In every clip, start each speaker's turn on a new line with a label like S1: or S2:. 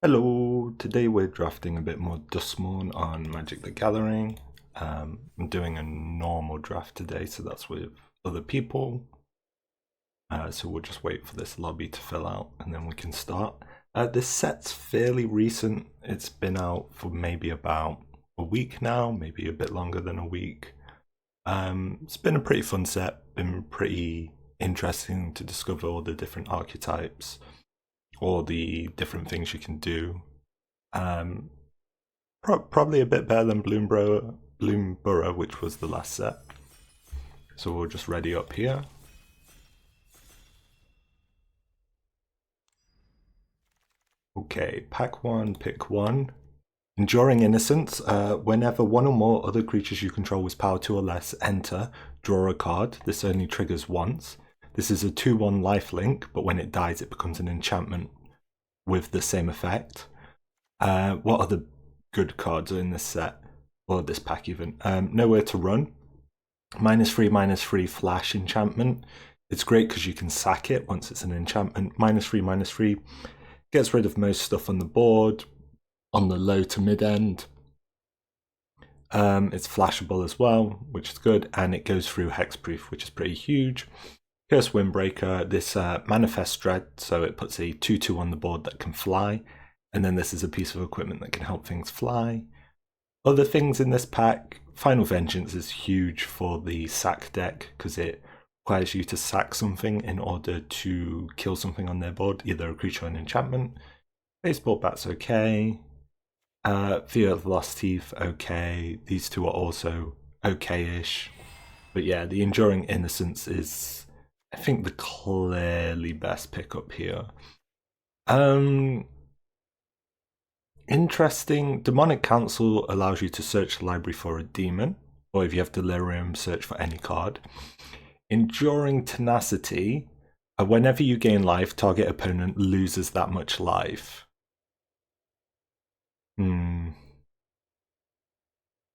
S1: Hello, today we're drafting a bit more Duskmourn on Magic the Gathering. I'm doing a normal draft today, so that's with other people. So we'll just wait for this lobby to fill out and then we can start. This set's fairly recent. It's been out for maybe about a week now, maybe a bit longer than a week. It's been a pretty fun set, been pretty interesting to discover all the different archetypes, all the different things you can do. Probably a bit better than Bloomburrow, which was the last set. So we'll just ready up here. Okay, pack one, pick one. Enduring Innocence. Whenever one or more other creatures you control with power 2 or less enter, draw a card. This only triggers once. This is a 2/1 lifelink, but when it dies it becomes an enchantment with the same effect. What other good cards are in this set? Or this pack even? Nowhere to Run. -3/-3 flash enchantment. It's great because you can sack it once it's an enchantment. -3/-3 gets rid of most stuff on the board on the low to mid end. It's flashable as well, which is good, and it goes through hexproof, which is pretty huge. Curse Windbreaker, this manifests dread, so it puts a 2/2 on the board that can fly, and then this is a piece of equipment that can help things fly. Other things in this pack, Final Vengeance is huge for the sack deck because it requires you to sack something in order to kill something on their board, either a creature or an enchantment. Baseball Bat's okay. Fear of Lost Teeth, okay. These two are also okay-ish. But yeah, the Enduring Innocence is, I think, the clearly best pickup here. Interesting. Demonic Council allows you to search the library for a demon, or if you have Delirium, search for any card. Enduring Tenacity. Whenever you gain life, target opponent loses that much life.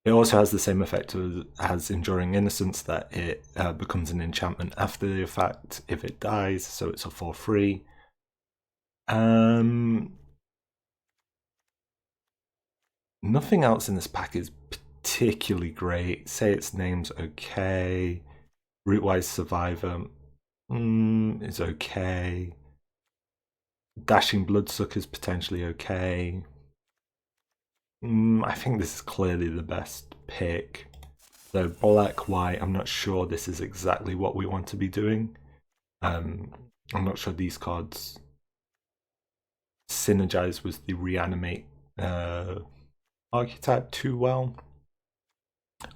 S1: It also has the same effect as Enduring Innocence, that it becomes an enchantment after the effect if it dies, so it's a 4/3. Nothing else in this pack is particularly great. Say its name's okay. Rootwise Survivor is okay. Dashing Bloodsucker is potentially okay. I think this is clearly the best pick. So black, white, I'm not sure this is exactly what we want to be doing. I'm not sure these cards synergize with the reanimate archetype too well.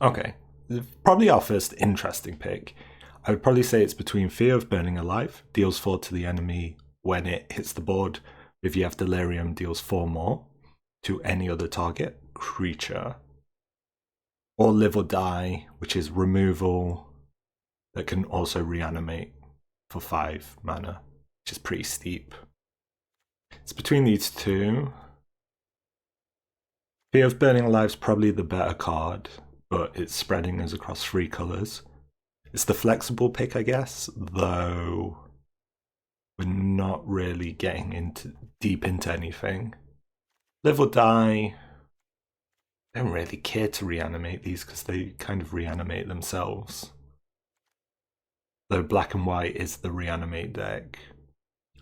S1: Okay, probably our first interesting pick. I would probably say it's between Fear of Burning Alive, deals 4 to the enemy when it hits the board. If you have Delirium, deals 4 more to any other target creature. Or Live or Die, which is removal that can also reanimate for 5 mana, which is pretty steep. It's between these two. Fear of Burning Alive is probably the better card, but it's spreading us across 3 colours. It's the flexible pick, I guess, though we're not really getting deep into anything. Live or Die, I don't really care to reanimate these because they kind of reanimate themselves. Though black and white is the reanimate deck.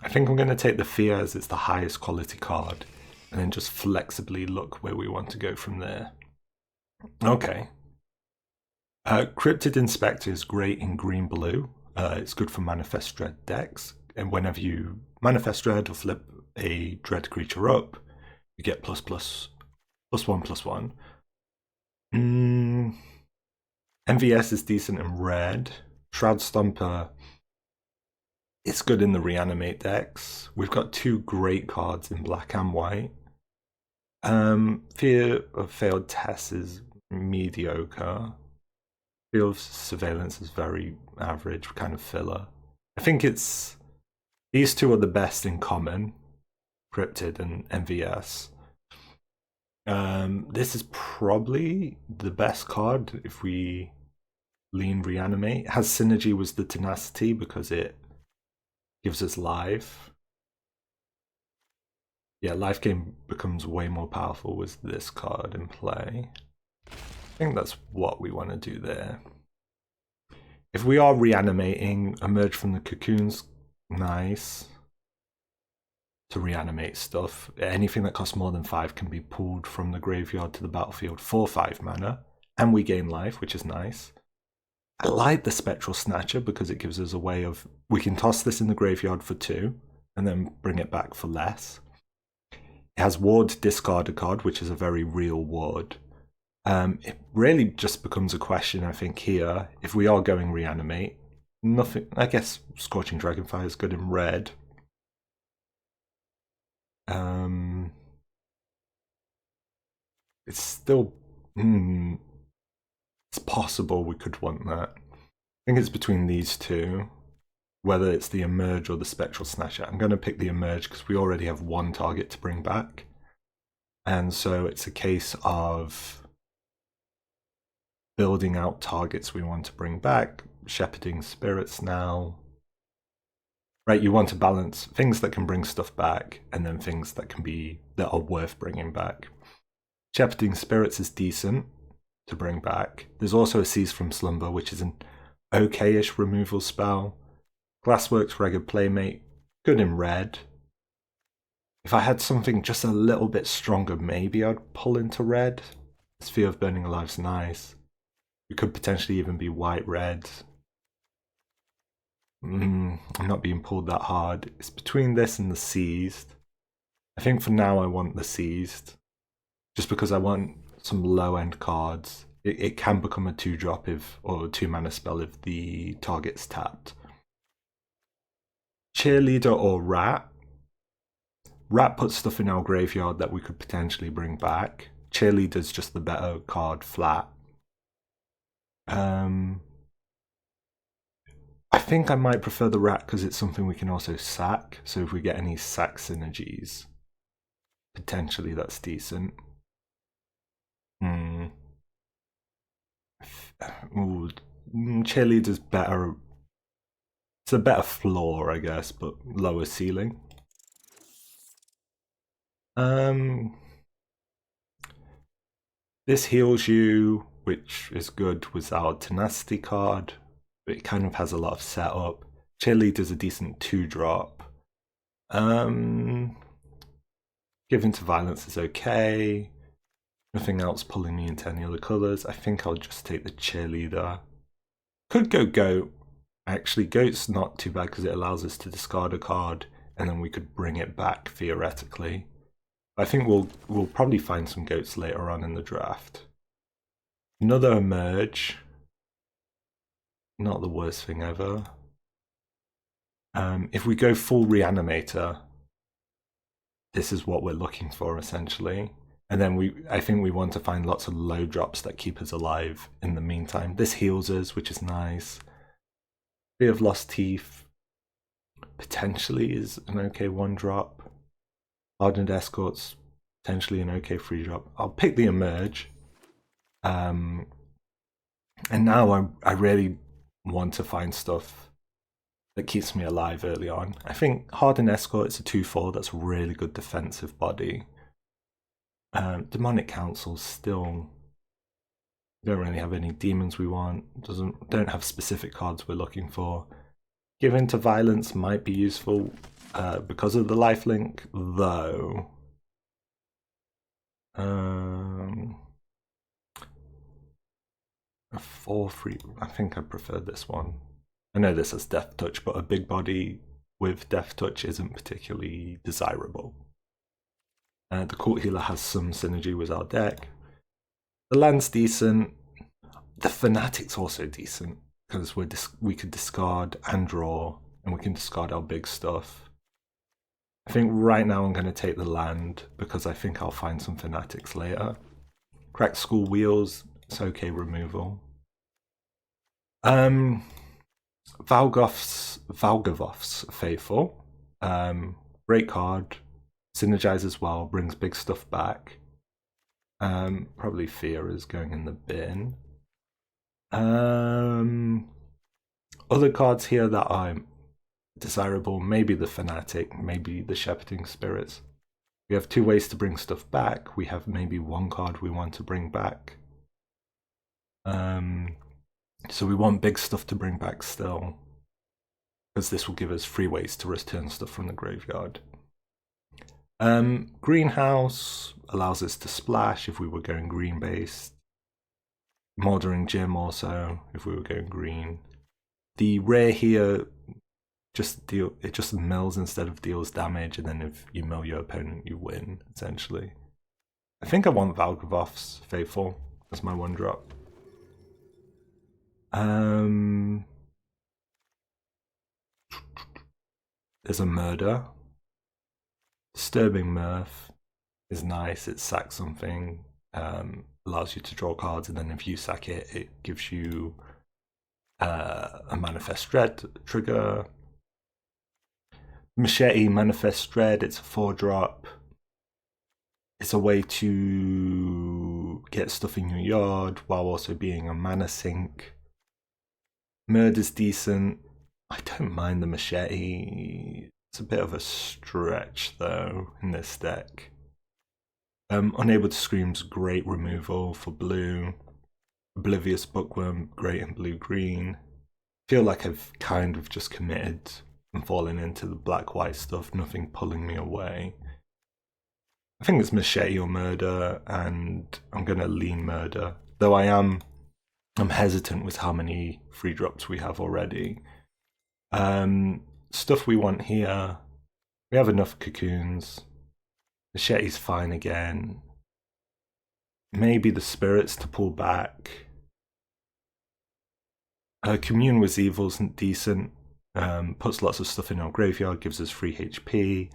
S1: I think I'm going to take the Fear as it's the highest quality card, and then just flexibly look where we want to go from there. Okay. Cryptid Inspector is great in green-blue. It's good for Manifest Dread decks, and whenever you Manifest Dread or flip a Dread creature up, you get +1/+1/+1. MVS is decent in red. Shroudstomper is good in the reanimate decks. We've got 2 great cards in black and white. Fear of Failed Tests is mediocre. Fear of Surveillance is very average, kind of filler. I think it's these two are the best in common, Cryptid and MVS. This is probably the best card if we lean reanimate. It has synergy with the Tenacity because it gives us life. Yeah, life gain becomes way more powerful with this card in play. I think that's what we want to do there. If we are reanimating, emerge from the cocoons, nice. To reanimate stuff. Anything that costs more than 5 can be pulled from the graveyard to the battlefield for 5 mana, and we gain life, which is nice. I like the Spectral Snatcher because it gives us a way of, we can toss this in the graveyard for 2, and then bring it back for less. It has ward, discard a card, which is a very real ward. It really just becomes a question, I think, here, if we are going reanimate, nothing, I guess Scorching Dragonfire is good in red. It's still, it's possible we could want that. I think it's between these two, whether it's the Emerge or the Spectral Snatcher. I'm going to pick the Emerge because we already have one target to bring back. And so it's a case of building out targets we want to bring back, Shepherding Spirits now. Right, you want to balance things that can bring stuff back and then things that are worth bringing back. Shepherding Spirits is decent to bring back. There's also a Seize from Slumber, which is an okay-ish removal spell. Glassworks Ragged Playmate, good in red. If I had something just a little bit stronger, maybe I'd pull into red. Sphere of Burning Alive's nice. It could potentially even be white-red. I'm not being pulled that hard. It's between this and the Seized. I think for now I want the Seized. Just because I want some low-end cards. It can become a 2-drop or 2-mana spell if the target's tapped. Cheerleader or Rat. Rat puts stuff in our graveyard that we could potentially bring back. Cheerleader's just the better card flat. I think I might prefer the Rat because it's something we can also sack. So if we get any sack synergies, potentially that's decent. Ooh, Cheerleader's better. It's a better floor, I guess, but lower ceiling. This heals you, which is good with our Tenacity card, but it kind of has a lot of setup. Cheerleader's a decent 2-drop. Given to Violence is okay. Nothing else pulling me into any other colours. I think I'll just take the Cheerleader. Could go Goat. Actually, Goat's not too bad because it allows us to discard a card and then we could bring it back theoretically. I think we'll probably find some Goats later on in the draft. Another Emerge. Not the worst thing ever. If we go full Reanimator, this is what we're looking for essentially. And then I think we want to find lots of low drops that keep us alive in the meantime. This heals us, which is nice. Fear of Lost Teeth potentially is an okay 1-drop. Hardened Escort's potentially an okay 3-drop. I'll pick the Emerge. And now I really want to find stuff that keeps me alive early on. I think Hardened Escort is a 2/4 that's a really good defensive body. Demonic Council still don't really have any demons we want. Don't have specific cards we're looking for. Give into Violence might be useful because of the lifelink, though. A 4/3. I think I prefer this one. I know this has Death Touch, but a big body with Death Touch isn't particularly desirable. The Court Healer has some synergy with our deck. The land's decent. The Fanatic's also decent because we could discard and draw, and we can discard our big stuff. I think right now I'm going to take the land because I think I'll find some Fanatics later. Cracked School Wheels, it's okay removal. Valgavoth's Faithful. Great card. Synergize well, brings big stuff back. Probably Fear is going in the bin. Other cards here that are desirable, maybe the Fanatic, maybe the Shepherding Spirits. We have 2 ways to bring stuff back. We have maybe 1 card we want to bring back. So we want big stuff to bring back still, because this will give us 3 ways to return stuff from the graveyard. Greenhouse allows us to splash if we were going green based. Mouldering Gym also if we were going green. The rare here it just mills instead of deals damage, and then if you mill your opponent you win, essentially. I think I want Valgavoth's Faithful as my 1-drop. There's a Murder. Disturbing Mirth is nice, it sacks something, allows you to draw cards, and then if you sack it, it gives you a Manifest Dread trigger. Machete, Manifest Dread, it's a 4-drop. It's a way to get stuff in your yard while also being a mana sink. Murder's decent. I don't mind the Machete. It's a bit of a stretch though in this deck. Unable to Scream's great removal for blue. Oblivious Bookworm, great in blue-green. Feel like I've kind of just committed and fallen into the black-white stuff, nothing pulling me away. I think it's Machete or Murder, and I'm going to lean Murder. Though I'm hesitant with how many 3-drops we have already. Stuff we want here, we have enough Cocoons. Machete's fine again. Maybe the Spirits to pull back. Commune with Evil isn't decent. Puts lots of stuff in our graveyard, gives us free HP,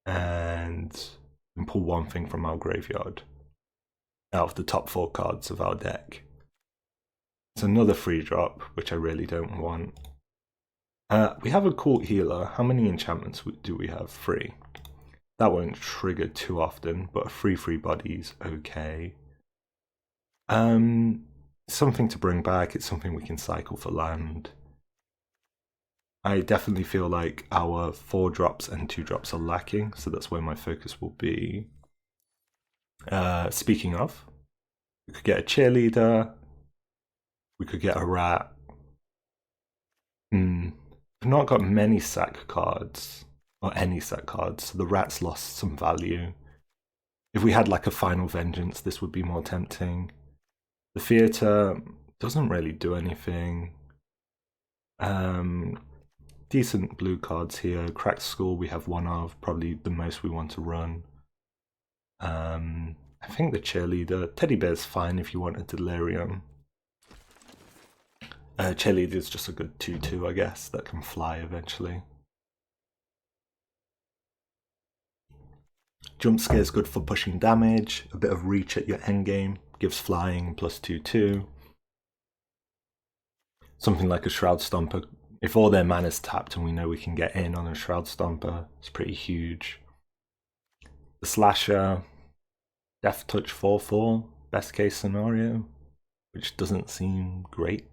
S1: and we can pull 1 thing from our graveyard out of the top 4 cards of our deck. It's another 3-drop, which I really don't want. We have a Court Healer. How many enchantments do we have? 3. That won't trigger too often, but a 3/3 body's okay. Something to bring back. It's something we can cycle for land. I definitely feel like our 4-drops and 2-drops are lacking, so that's where my focus will be. Speaking of, we could get a Cheerleader. We could get a Rat. We've not got many sack cards, or any sack cards, so the Rat's lost some value. If we had like a Final Vengeance, this would be more tempting. The Theatre doesn't really do anything. Decent blue cards here. Cracked Skull we have 1 of, probably the most we want to run. I think the Cheerleader. Teddy Bear's fine if you want a Delirium. Cheerleader's just a good 2/2, I guess, that can fly eventually. Jump Scare's good for pushing damage. A bit of reach at your endgame. Gives flying plus 2/2. Something like a Shroudstomper. If all their mana's tapped and we know we can get in on a Shroudstomper, it's pretty huge. The Slasher, Death Touch 4/4, best case scenario, which doesn't seem great,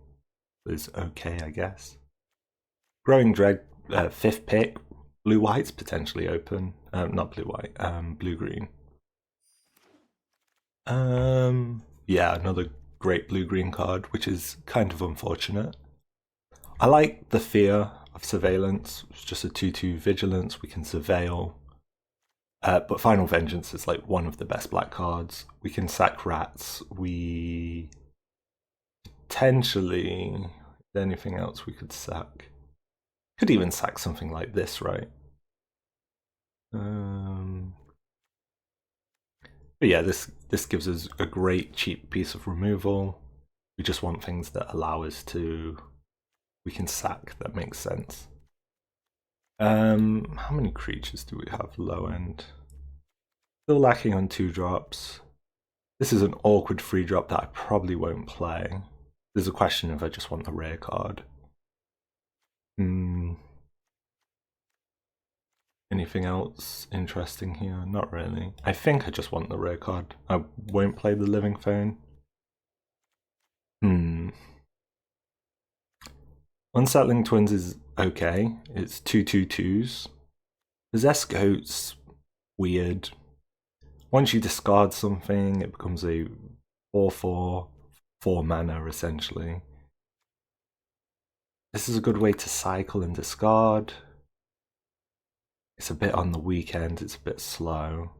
S1: but is okay, I guess. Growing Dread, 5th pick, blue-white's potentially open. Not blue-white, blue-green. Yeah, another great blue-green card, which is kind of unfortunate. I like the Fear of Surveillance. It's just a 2/2 Vigilance. We can surveil. But Final Vengeance is like one of the best black cards. We can sack Rats. We potentially... Is there anything else we could sack? Could even sack something like this, right? But yeah, this gives us a great cheap piece of removal. We just want things that allow us to... We can sack, that makes sense. How many creatures do we have low end? Still lacking on 2-drops. This is an awkward 3-drop that I probably won't play. There's a question if I just want the rare card. Anything else interesting here? Not really. I think I just want the rare card. I won't play the Living Phone. Unsettling Twins is okay. It's 2/2/2s. Possessed Goats weird. Once you discard something, it becomes a 4/4, 4 mana essentially. This is a good way to cycle and discard. It's a bit on the weekend, it's a bit slow.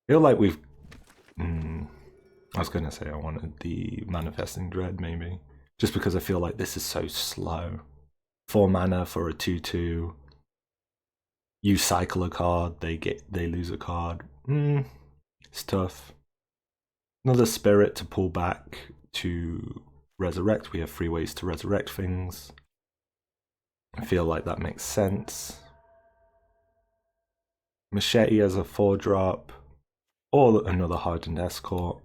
S1: I feel like we've... I was going to say I wanted the Manifesting Dread maybe. Just because I feel like this is so slow. 4 mana for a 2/2. You cycle a card, they lose a card. It's tough. Another spirit to pull back to resurrect. We have 3 ways to resurrect things. I feel like that makes sense. Machete as a 4-drop, or another Hardened Escort.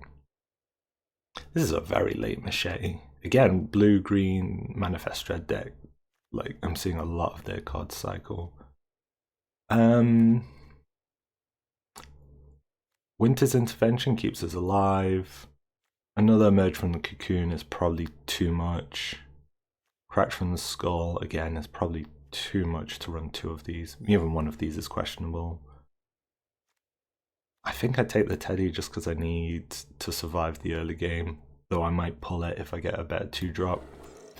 S1: This is a very late Machete. Again, blue-green Manifest Dread deck. Like, I'm seeing a lot of their cards cycle. Winter's Intervention keeps us alive. Another Emerge from the Cocoon is probably too much. Crack from the Skull, again, is probably too much to run 2 of these. Even 1 of these is questionable. I think I'd take the Teddy just because I need to survive the early game, though I might pull it if I get a better 2-drop.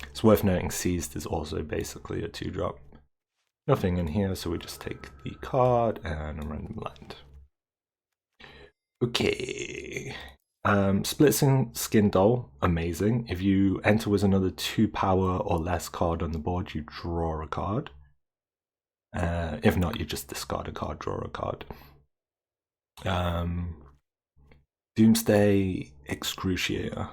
S1: It's worth noting Seized is also basically a 2-drop. Nothing in here, so we just take the card and a random land. Okay. Splitskin Doll, amazing. If you enter with another 2 power or less card on the board, you draw a card. If not, you just discard a card, draw a card. Doomsday Excruciator.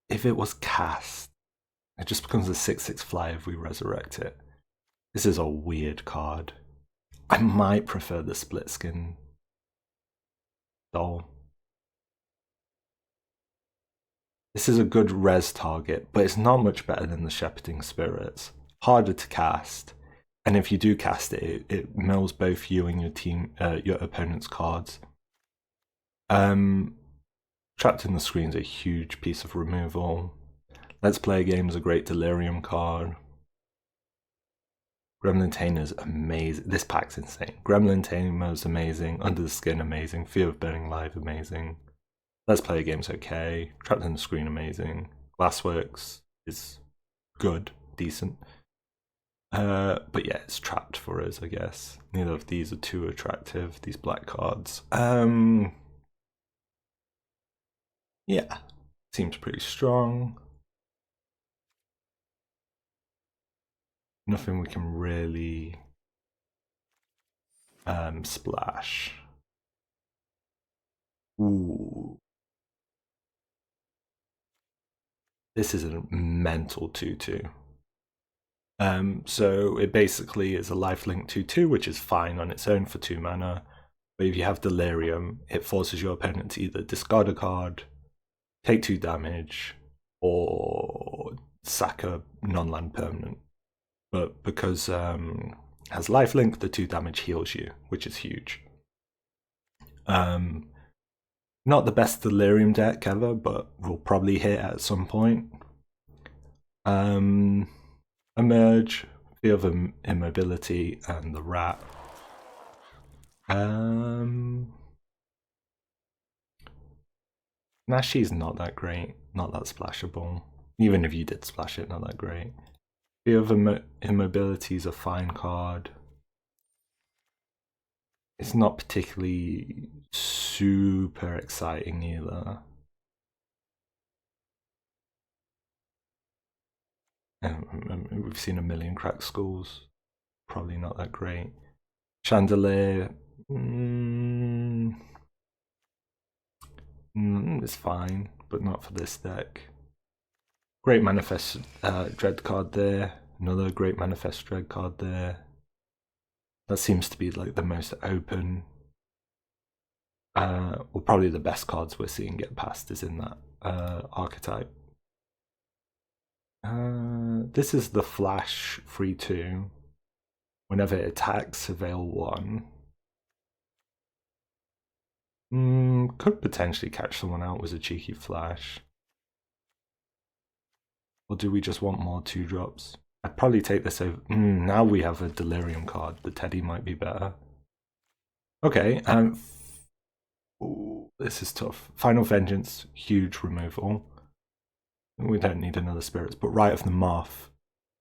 S1: If it was cast, it just becomes a 6/6 flyer if we resurrect it. This is a weird card. I might prefer the Splitskin Doll. This is a good res target, but it's not much better than the Shepherding Spirits. Harder to cast, and if you do cast it, it mills both you and your team, your opponent's cards. Trapped in the Screen is a huge piece of removal. Let's Play a Game is a great Delirium card. Gremlin Tamer is amazing. This pack's insane. Gremlin Tamer is amazing. Under the Skin, amazing. Fear of Burning Live, amazing. Let's Play a Game's okay. Trapped in the Screen, amazing. Glassworks is good, decent. But yeah, it's trapped for us, I guess. Neither of these are too attractive, these black cards. Yeah, seems pretty strong. Nothing we can really splash. Ooh. This is a mental 2/2. So it basically is a lifelink 2/2, which is fine on its own for 2 mana. But if you have Delirium, it forces your opponent to either discard a card, take 2 damage, or sack a non-land permanent. But because it has lifelink, the 2 damage heals you, which is huge. Not the best Delirium deck ever, but we'll probably hit at some point. Emerge, Fear of Immobility, and the Rat. Nashi's not that great, not that splashable. Even if you did splash it, not that great. Fear of Immobility is a fine card. It's not particularly super exciting either. We've seen a million cracked skulls. Probably not that great. Chandelier. It's fine, but not for this deck. Great Manifest Dread card there. Another great Manifest Dread card there. That seems to be like the most open. Well, probably the best cards we're seeing get past is in that archetype. This is the Flash 3/2. Whenever it attacks, avail 1. Could potentially catch someone out with a cheeky Flash. Or do we just want more 2-drops? I'd probably take this over. Now we have a Delirium card. The Teddy might be better. Okay, ooh, this is tough. Final Vengeance, huge removal. We don't need another Spirits, but Rite of the Moth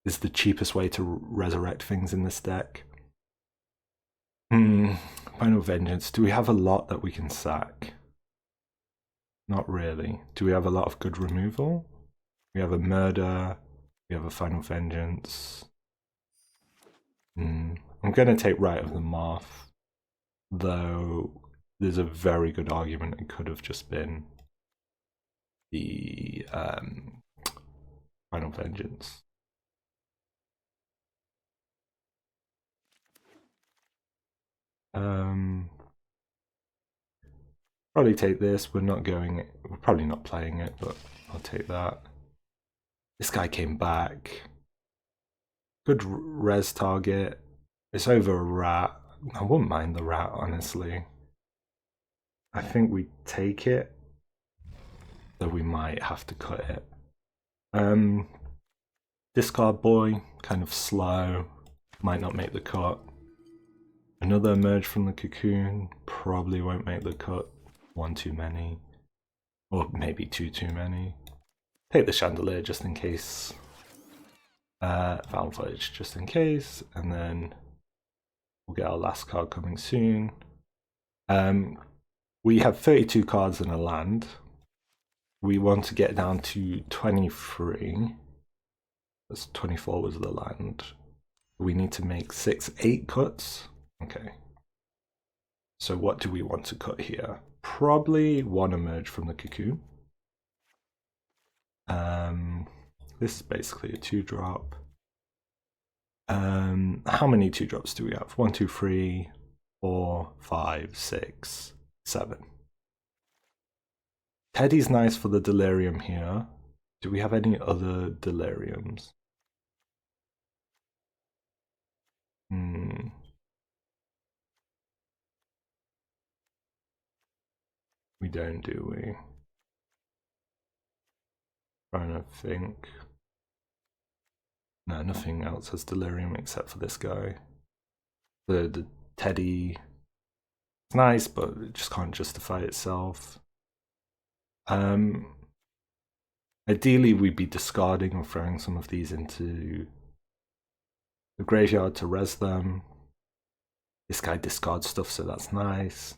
S1: is the cheapest way to resurrect things in this deck. Final Vengeance. Do we have a lot that we can sack? Not really. Do we have a lot of good removal? We have a Murder. We have a Final Vengeance. I'm going to take Rite of the Moth, though there's a very good argument it could have just been the Final Vengeance. Probably take this. We're probably not playing it, but I'll take that. This guy came back. Good res target. It's over a rat. I wouldn't mind the rat, honestly. I think we take it, though we might have to cut it. Discard Boy, kind of slow. Might not make the cut. Another Emerge from the Cocoon, probably won't make the cut. One too many. Or maybe two too many. Take the Chandelier just in case. Found Footage just in case. And then we'll get our last card coming soon. We have 32 cards in a land. We want to get down to 23. That's 24 was the land. We need to make 8 cuts. Okay. So what do we want to cut here? Probably one Emerge from the Cocoon. This is basically a 2-drop. How many 2-drops do we have? 1, 2, 3, 4, 5, 6, 7. Teddy's nice for the Delirium here. Do we have any other Deliriums? We don't, do we? Trying to think. No, nothing else has Delirium except for this guy. The Teddy, it's nice, but it just can't justify itself. Ideally, we'd be discarding or throwing some of these into the graveyard to res them. This guy discards stuff, so that's nice.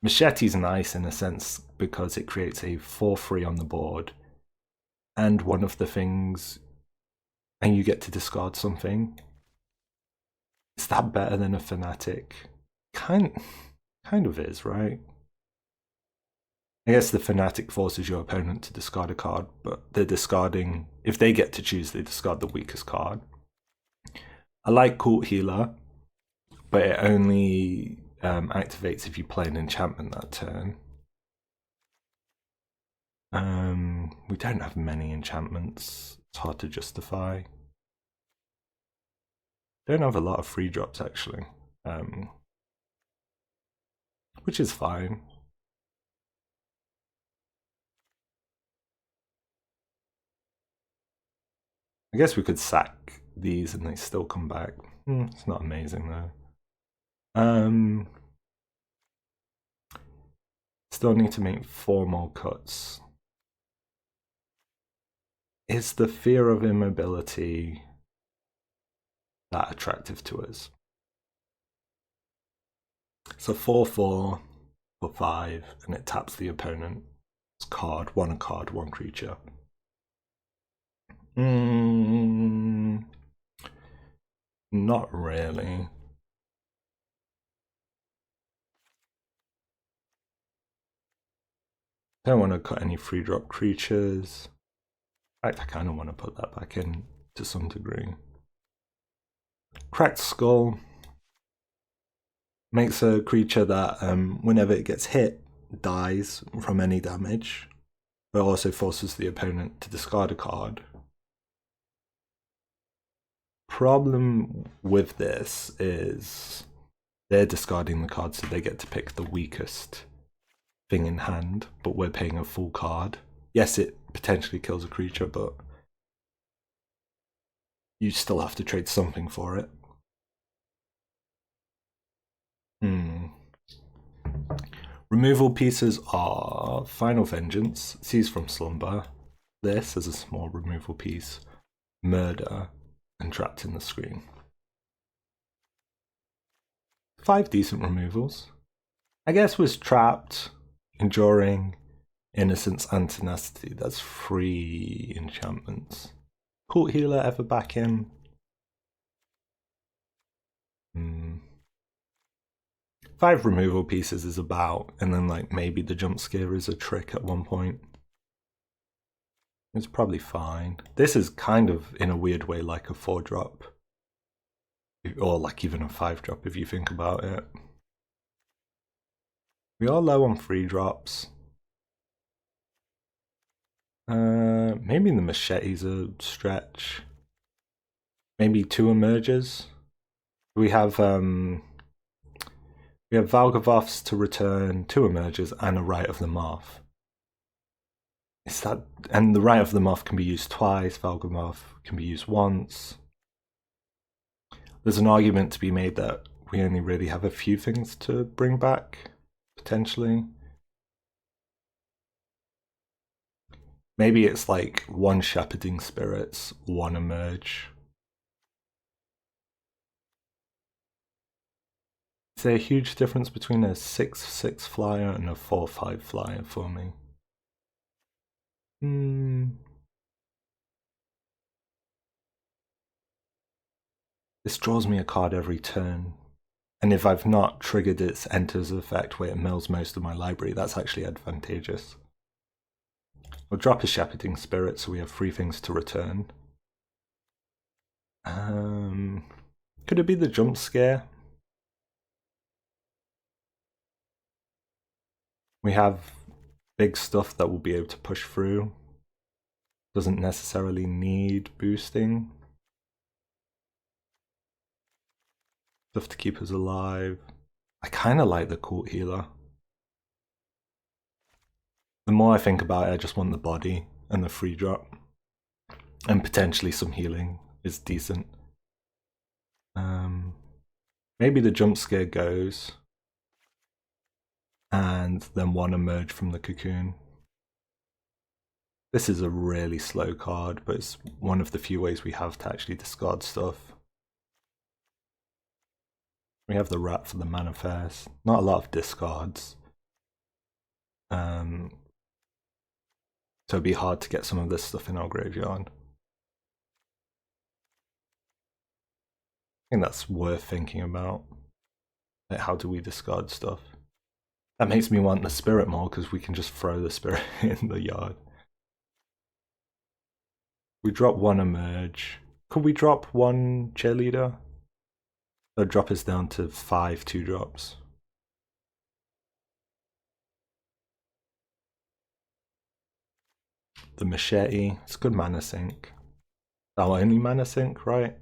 S1: Machete's nice in a sense because it creates a 4/3 on the board, and one of the things, and you get to discard something. Is that better than a Fanatic? Kind of is, right? I guess the Fanatic forces your opponent to discard a card, but they're discarding, if they get to choose, they discard the weakest card. I like Cult Healer, but it only activates if you play an enchantment that turn. We don't have many enchantments. It's hard to justify. Don't have a lot of free drops actually, which is fine. I guess we could sack these and they still come back. It's not amazing though. Still need to make 4 more cuts. Is the Fear of Immobility that attractive to us? So 4/4 for 5, and it taps the opponent's card, a card, 1 creature. Not really. Don't want to cut any 3-drop creatures. In fact, I kind of want to put that back in to some degree. Cracked Skull makes a creature that whenever it gets hit, dies from any damage, but also forces the opponent to discard a card. Problem with this is they're discarding the card, so they get to pick the weakest thing in hand, but we're paying a full card. Yes, it potentially kills a creature, but you still have to trade something for it. Removal pieces are Final Vengeance, Seize from Slumber, this as a small removal piece, Murder, and Trapped in the Screen. 5 decent removals. I guess was Trapped, Enduring, Innocence, and Tenacity. That's 3 enchantments. Cult Healer ever back in? 5 removal pieces is about, and then like maybe the jump scare is a trick at one point. It's probably fine. This is kind of, in a weird way, like a 4-drop. Or like even a 5-drop if you think about it. We are low on 3-drops. Maybe the machete's a stretch. Maybe 2 emerges. We have Valgavoths to return, 2 emerges, and a Rite of the Moth. Is that, and the Rite of the Moth can be used twice, Valgavoth can be used once. There's an argument to be made that we only really have a few things to bring back, potentially. Maybe it's like 1 Shepherding Spirits, 1 emerge. Is there a huge difference between a 6/6 flyer and a 4/5 flyer for me? This draws me a card every turn. And if I've not triggered its enters effect where it mills most of my library, that's actually advantageous. We'll drop a Shepherding Spirit so we have 3 things to return. Could it be the jump scare? We have big stuff that we'll be able to push through. Doesn't necessarily need boosting. Stuff to keep us alive. I kind of like the Cult Healer. The more I think about it, I just want the body and the 3-drop. And potentially some healing is decent. Maybe the jump scare goes. And then 1 emerge from the Cocoon. This is a really slow card, but it's one of the few ways we have to actually discard stuff. We have the Rat for the Manifest. Not a lot of discards. So it'd be hard to get some of this stuff in our graveyard. I think that's worth thinking about. Like, how do we discard stuff? That makes me want the Spirit more because we can just throw the Spirit in the yard. We drop 1 emerge. Could we drop 1 cheerleader? That'll drop us down to 5 2-drops. The machete, it's good mana sink. Our only mana sink, right?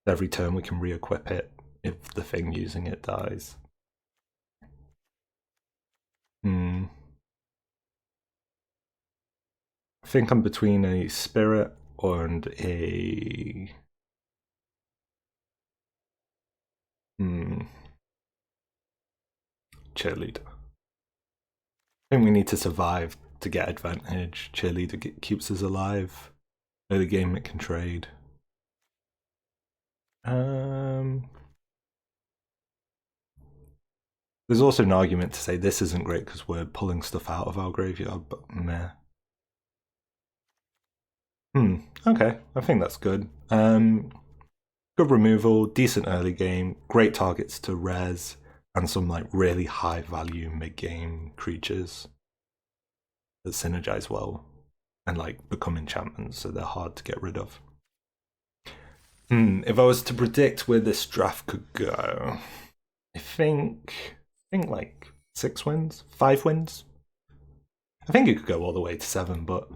S1: Every turn we can re-equip it if the thing using it dies. I think I'm between a Spirit and a... Cheerleader. I think we need to survive to get advantage. Cheerleader keeps us alive. Early game it can trade. There's also an argument to say this isn't great because we're pulling stuff out of our graveyard, but meh. Okay, I think that's good. Good removal, decent early game, great targets to res, and some like really high value mid-game creatures that synergize well and like become enchantments, so they're hard to get rid of. If I was to predict where this draft could go, I think like 6 wins, 5 wins. I think it could go all the way to 7, but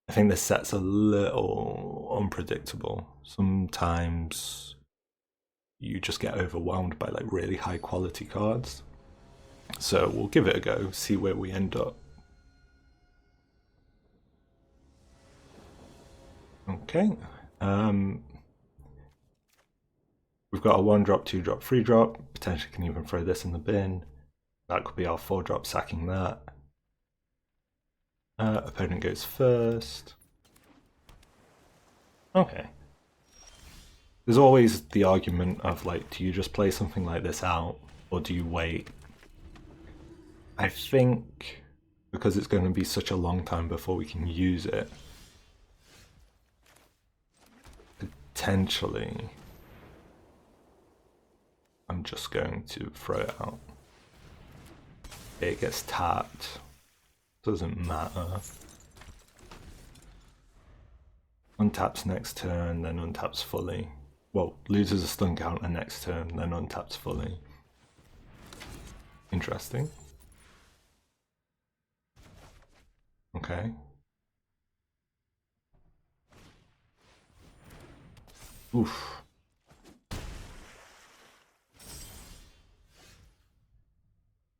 S1: I think this set's a little unpredictable. Sometimes you just get overwhelmed by like really high quality cards. So we'll give it a go, see where we end up. Okay. We've got a 1-drop, 2-drop, 3-drop. Potentially can even throw this in the bin. That could be our 4-drop, sacking that. Opponent goes first. Okay. There's always the argument of like, do you just play something like this out or do you wait? I think because it's going to be such a long time before we can use it, potentially I'm just going to throw it out. It gets tapped. Doesn't matter. Untaps next turn, then untaps fully. Well, loses a stun counter next turn, then untaps fully. Interesting. Okay. Oof.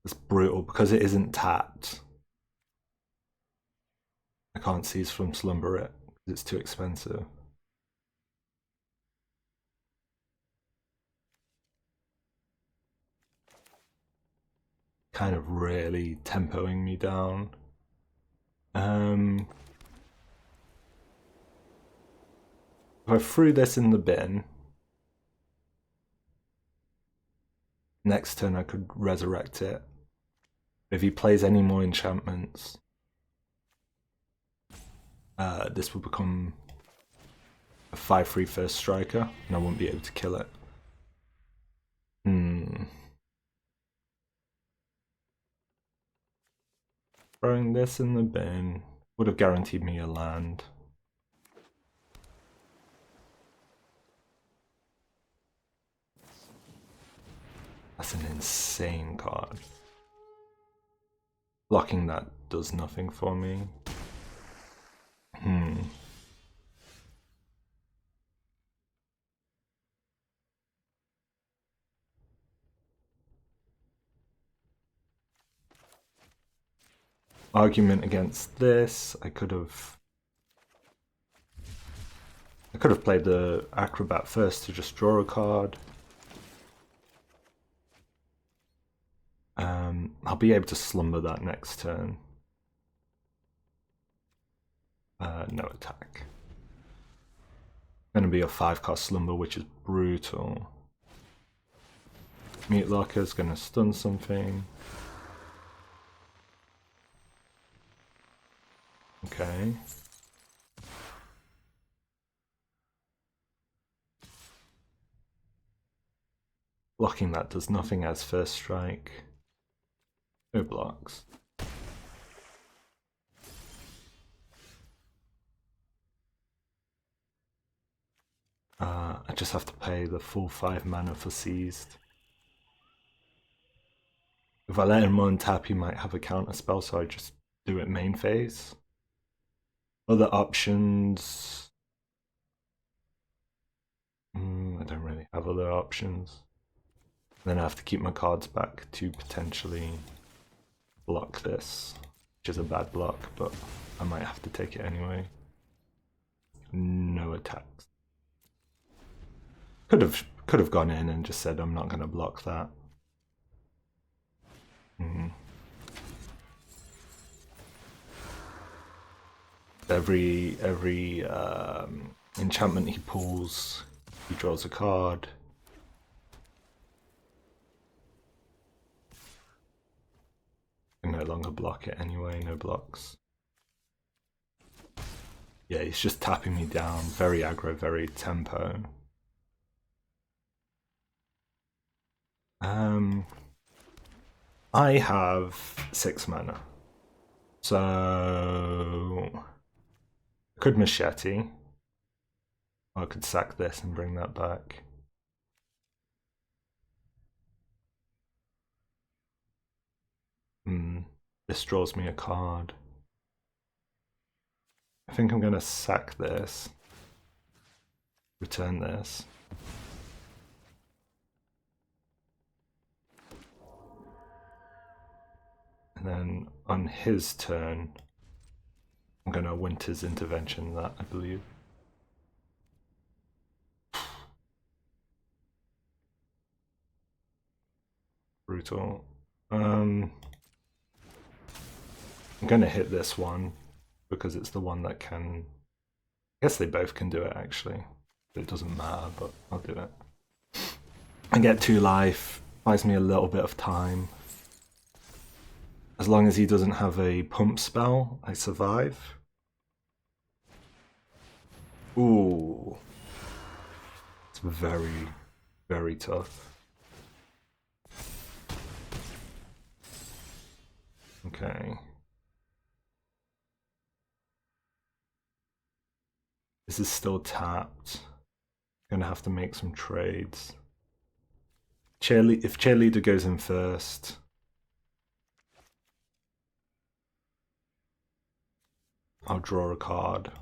S1: It's brutal because it isn't tapped. I can't seize from Slumber it because it's too expensive. Kind of really tempoing me down. If I threw this in the bin, next turn I could resurrect it. If he plays any more enchantments, this will become a 5/3 first striker, and I won't be able to kill it. Throwing this in the bin would have guaranteed me a land. That's an insane card. Blocking that does nothing for me. Argument against this, I could have played the Acrobat first to just draw a card. I'll be able to Slumber that next turn. No attack. Gonna be a 5-cost Slumber, which is brutal. Mute Locker's gonna stun something. Okay. Blocking that does nothing as first strike. No blocks. I just have to pay the full 5 mana for seized. If I let him untap, he might have a counter spell, so I just do it main phase. Other options. I don't really have other options. Then I have to keep my cards back to potentially block this, which is a bad block, but I might have to take it anyway. No attacks. Could have gone in and just said I'm not going to block that. Every enchantment he pulls, he draws a card. I can no longer block it anyway, no blocks. Yeah, he's just tapping me down, very aggro, very tempo. I have 6 mana. So I could Machete. Or I could sack this and bring that back. This draws me a card. I think I'm going to sack this. Return this. And then on his turn, I'm going to Winter's Intervention that, I believe. brutal. I'm gonna hit this one because it's the one that can. I guess they both can do it actually. It doesn't matter, but I'll do it. I get 2 life, buys me a little bit of time. As long as he doesn't have a pump spell, I survive. Ooh. It's very, very tough. Okay. This is still tapped. Gonna have to make some trades. If Cheerleader goes in first, I'll draw a card.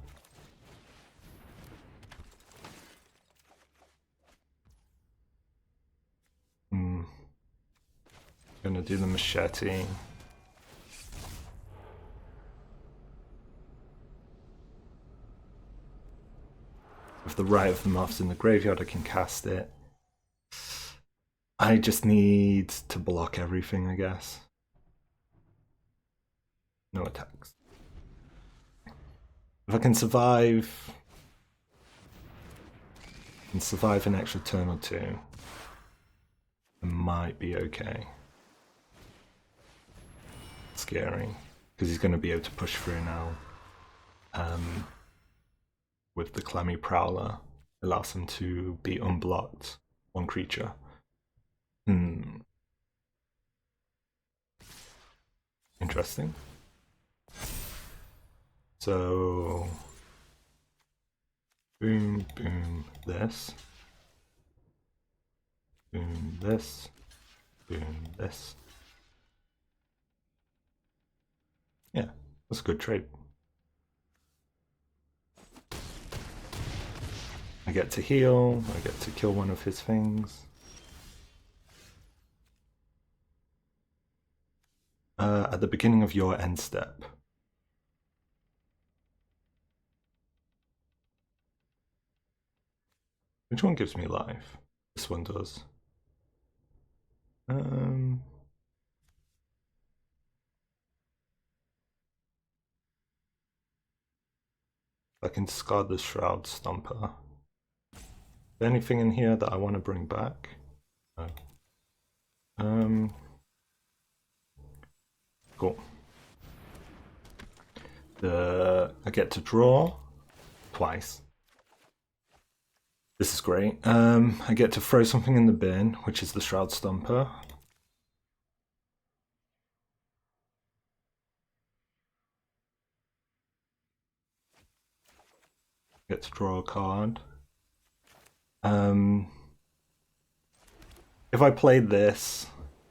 S1: Gonna do the machete. If the Rite of the Moth's in the graveyard, I can cast it. I just need to block everything, I guess. No attacks. If I can survive an extra turn or 2, it might be okay. Scary, because he's going to be able to push through now. With the Clammy Prowler, allows him to be unblocked, 1 creature. Interesting. So, boom, boom, this. Boom, this. Boom, this. Yeah, that's a good trade. I get to heal, I get to kill one of his things. At the beginning of your end step. Which one gives me life? This one does. I can discard the Shroudstomper. Is there anything in here that I want to bring back? No. Cool. I get to draw twice. This is great. I get to throw something in the bin, which is the Shroudstomper. Get to draw a card. If I play this,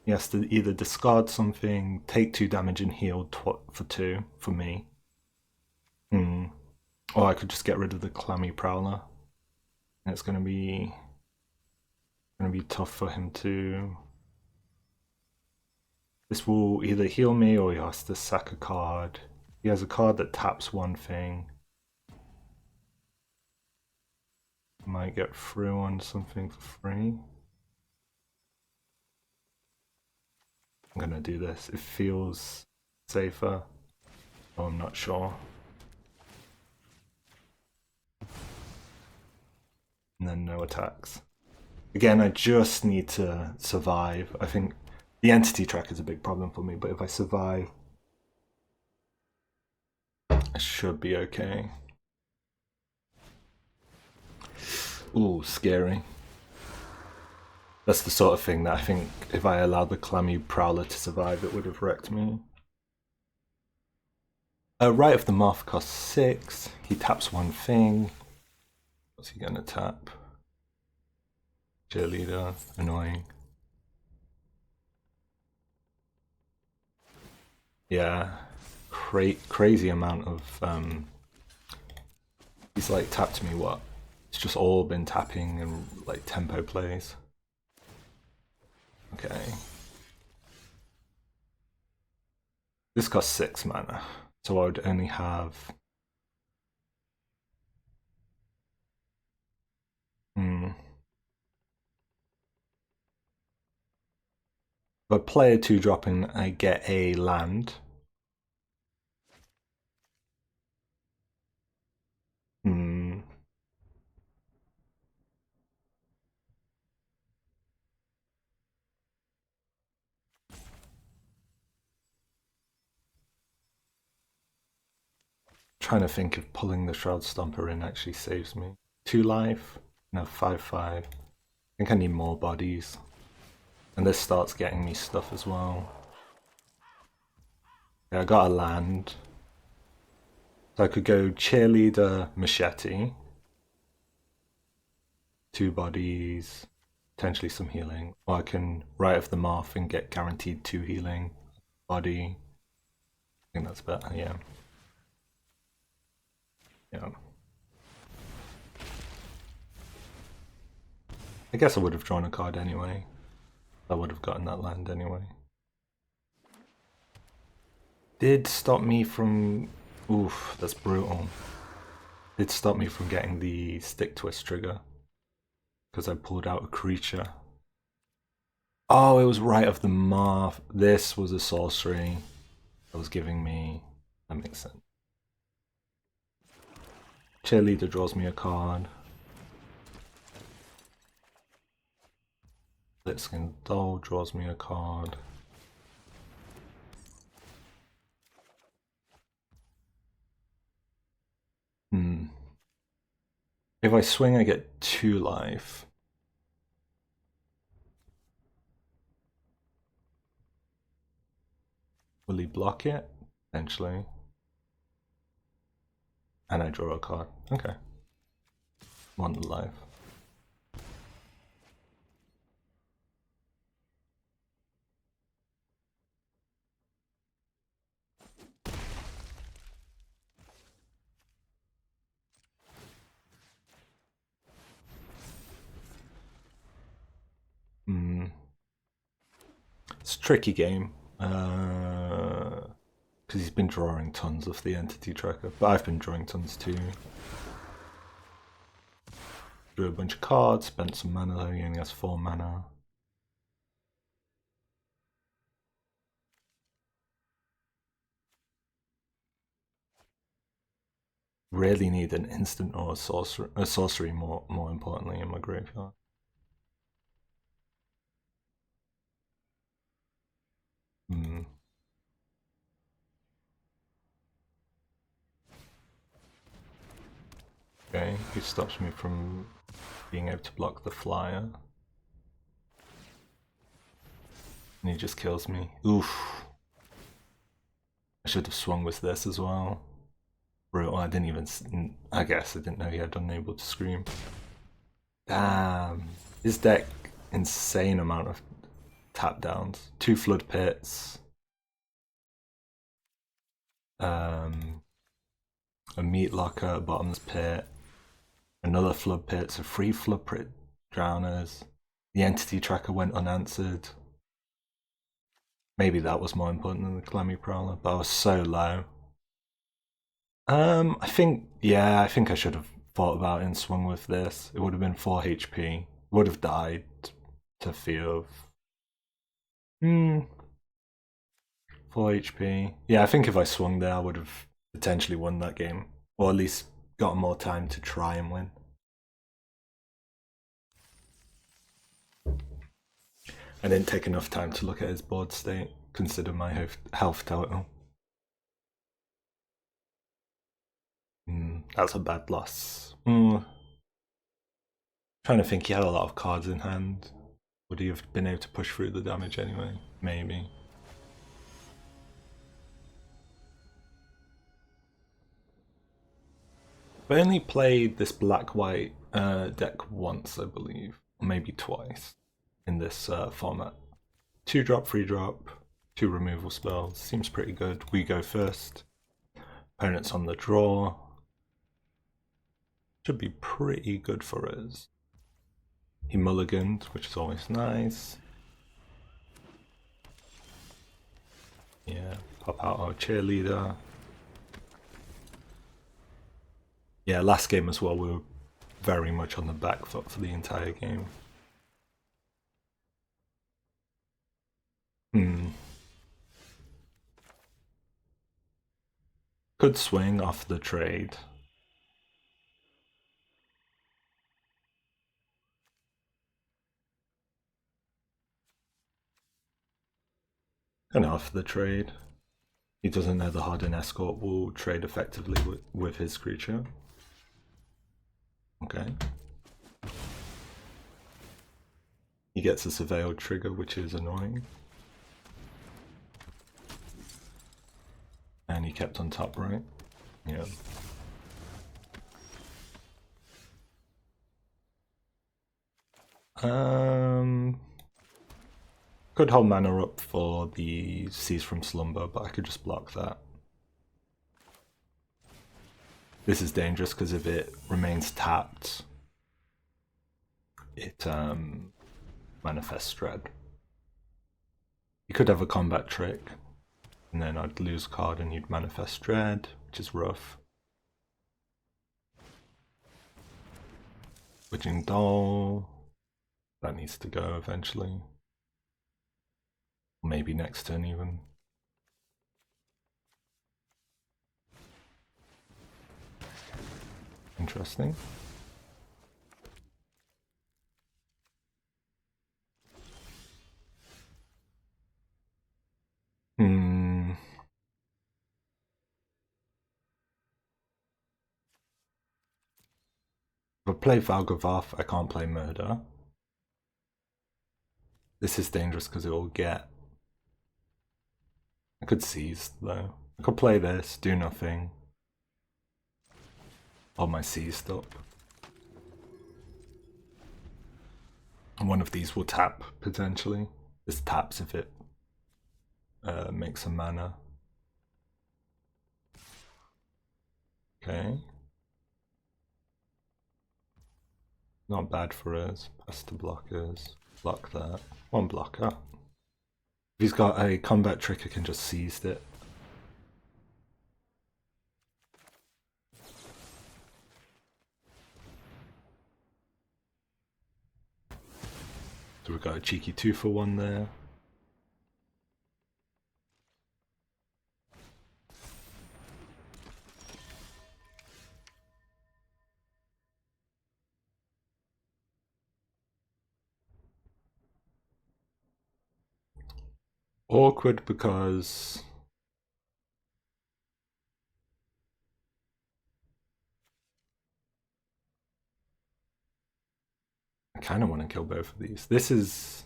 S1: he has to either discard something, take 2 damage and heal for 2 for me. Or I could just get rid of the Clammy Prowler. And it's gonna be tough for him to. This will either heal me or he has to sack a card. He has a card that taps 1 thing. Might get through on something for free. I'm gonna do this. It feels safer. Oh, I'm not sure. And then no attacks. Again, I just need to survive. I think the entity track is a big problem for me, but if I survive, I should be okay. Ooh, scary. That's the sort of thing that I think if I allowed the Clammy Prowler to survive, it would have wrecked me. Rite of the Moth costs 6. He taps 1 thing. What's he gonna tap? Cheerleader, annoying. Yeah, crazy amount of. He's like tapped me what? It's just all been tapping and like tempo plays. Okay. This costs 6 mana, so I would only have. If I play a 2-drop and I get a land. Trying to think if pulling the Shroudstomper in actually saves me. 2 life? No, 5/5. I think I need more bodies. And this starts getting me stuff as well. Yeah, I got a land. So I could go Cheerleader, Machete. 2 bodies, potentially some healing. Or I can Rite of the Moth and get guaranteed 2 healing. Body. I think that's better, yeah. Yeah. I guess I would have drawn a card anyway. I would have gotten that land anyway. Did stop me from... Oof, that's brutal. Did stop me from getting the Stick Twist trigger. Because I pulled out a creature. Oh, it was Rite of the Moth. This was a sorcery that was giving me... That makes sense. Cheerleader draws me a card. Splitskin Doll draws me a card. If I swing, I get 2 life. Will he block it? Potentially. And I draw a card. Okay. 1 life. It's a tricky game. Because he's been drawing tons of the entity tracker. But I've been drawing tons too. Drew a bunch of cards, spent some mana though, he only has 4 mana. Really need an instant or a sorcery more importantly in my graveyard. Okay, he stops me from being able to block the flyer. And he just kills me. Oof. I should have swung with this as well. Brutal, I didn't even... I guess I didn't know he had Unable to Scream. Damn. His deck, insane amount of tap downs. 2 Flood Pits. A Meat Locker, Bottom's Pit. Another Flood Pit, so 3 Flood Pit Drowners. The Entity Tracker went unanswered. Maybe that was more important than the Clammy Prowler, but I was so low. I think I should have thought about it and swung with this. It would have been 4 HP. Would have died to Fear of... 4 HP. Yeah, I think if I swung there, I would have potentially won that game. Or at least got more time to try and win. I didn't take enough time to look at his board state, consider my health total. That's a bad loss. Trying to think, he had a lot of cards in hand. Would he have been able to push through the damage anyway? Maybe. I only played this black-white deck once, I believe. Or maybe twice in this format. 2-drop, 3-drop, 2 removal spells. Seems pretty good. We go first. Opponent's on the draw. Should be pretty good for us. He mulliganed, which is always nice. Yeah, pop out our Cheerleader. Yeah, last game as well, we were very much on the back foot for the entire game. Could swing off the trade. And off the trade. He doesn't know the Hardened Escort will trade effectively with his creature. Okay. He gets a Surveilled trigger, which is annoying. And he kept on top, right? Yeah. Could hold mana up for the Seize from Slumber, but I could just block that. This is dangerous because if it remains tapped, it manifests Dread. You could have a combat trick, and then I'd lose a card and you'd manifest Dread, which is rough. Witching Doll, that needs to go eventually. Maybe next turn even. Interesting. If I play Valgavoth, I can't play Murder. This is dangerous because it will get... I could Seize though. I could play this, do nothing. Hold my Seized up. And one of these will tap, potentially. This taps if it makes a mana. Okay. Not bad for us. Pass to blockers. Block that. One blocker. If he's got a combat trick, I can just Seize it. So we've got a cheeky 2-for-1 there. Awkward because I kind of want to kill both of these. This is...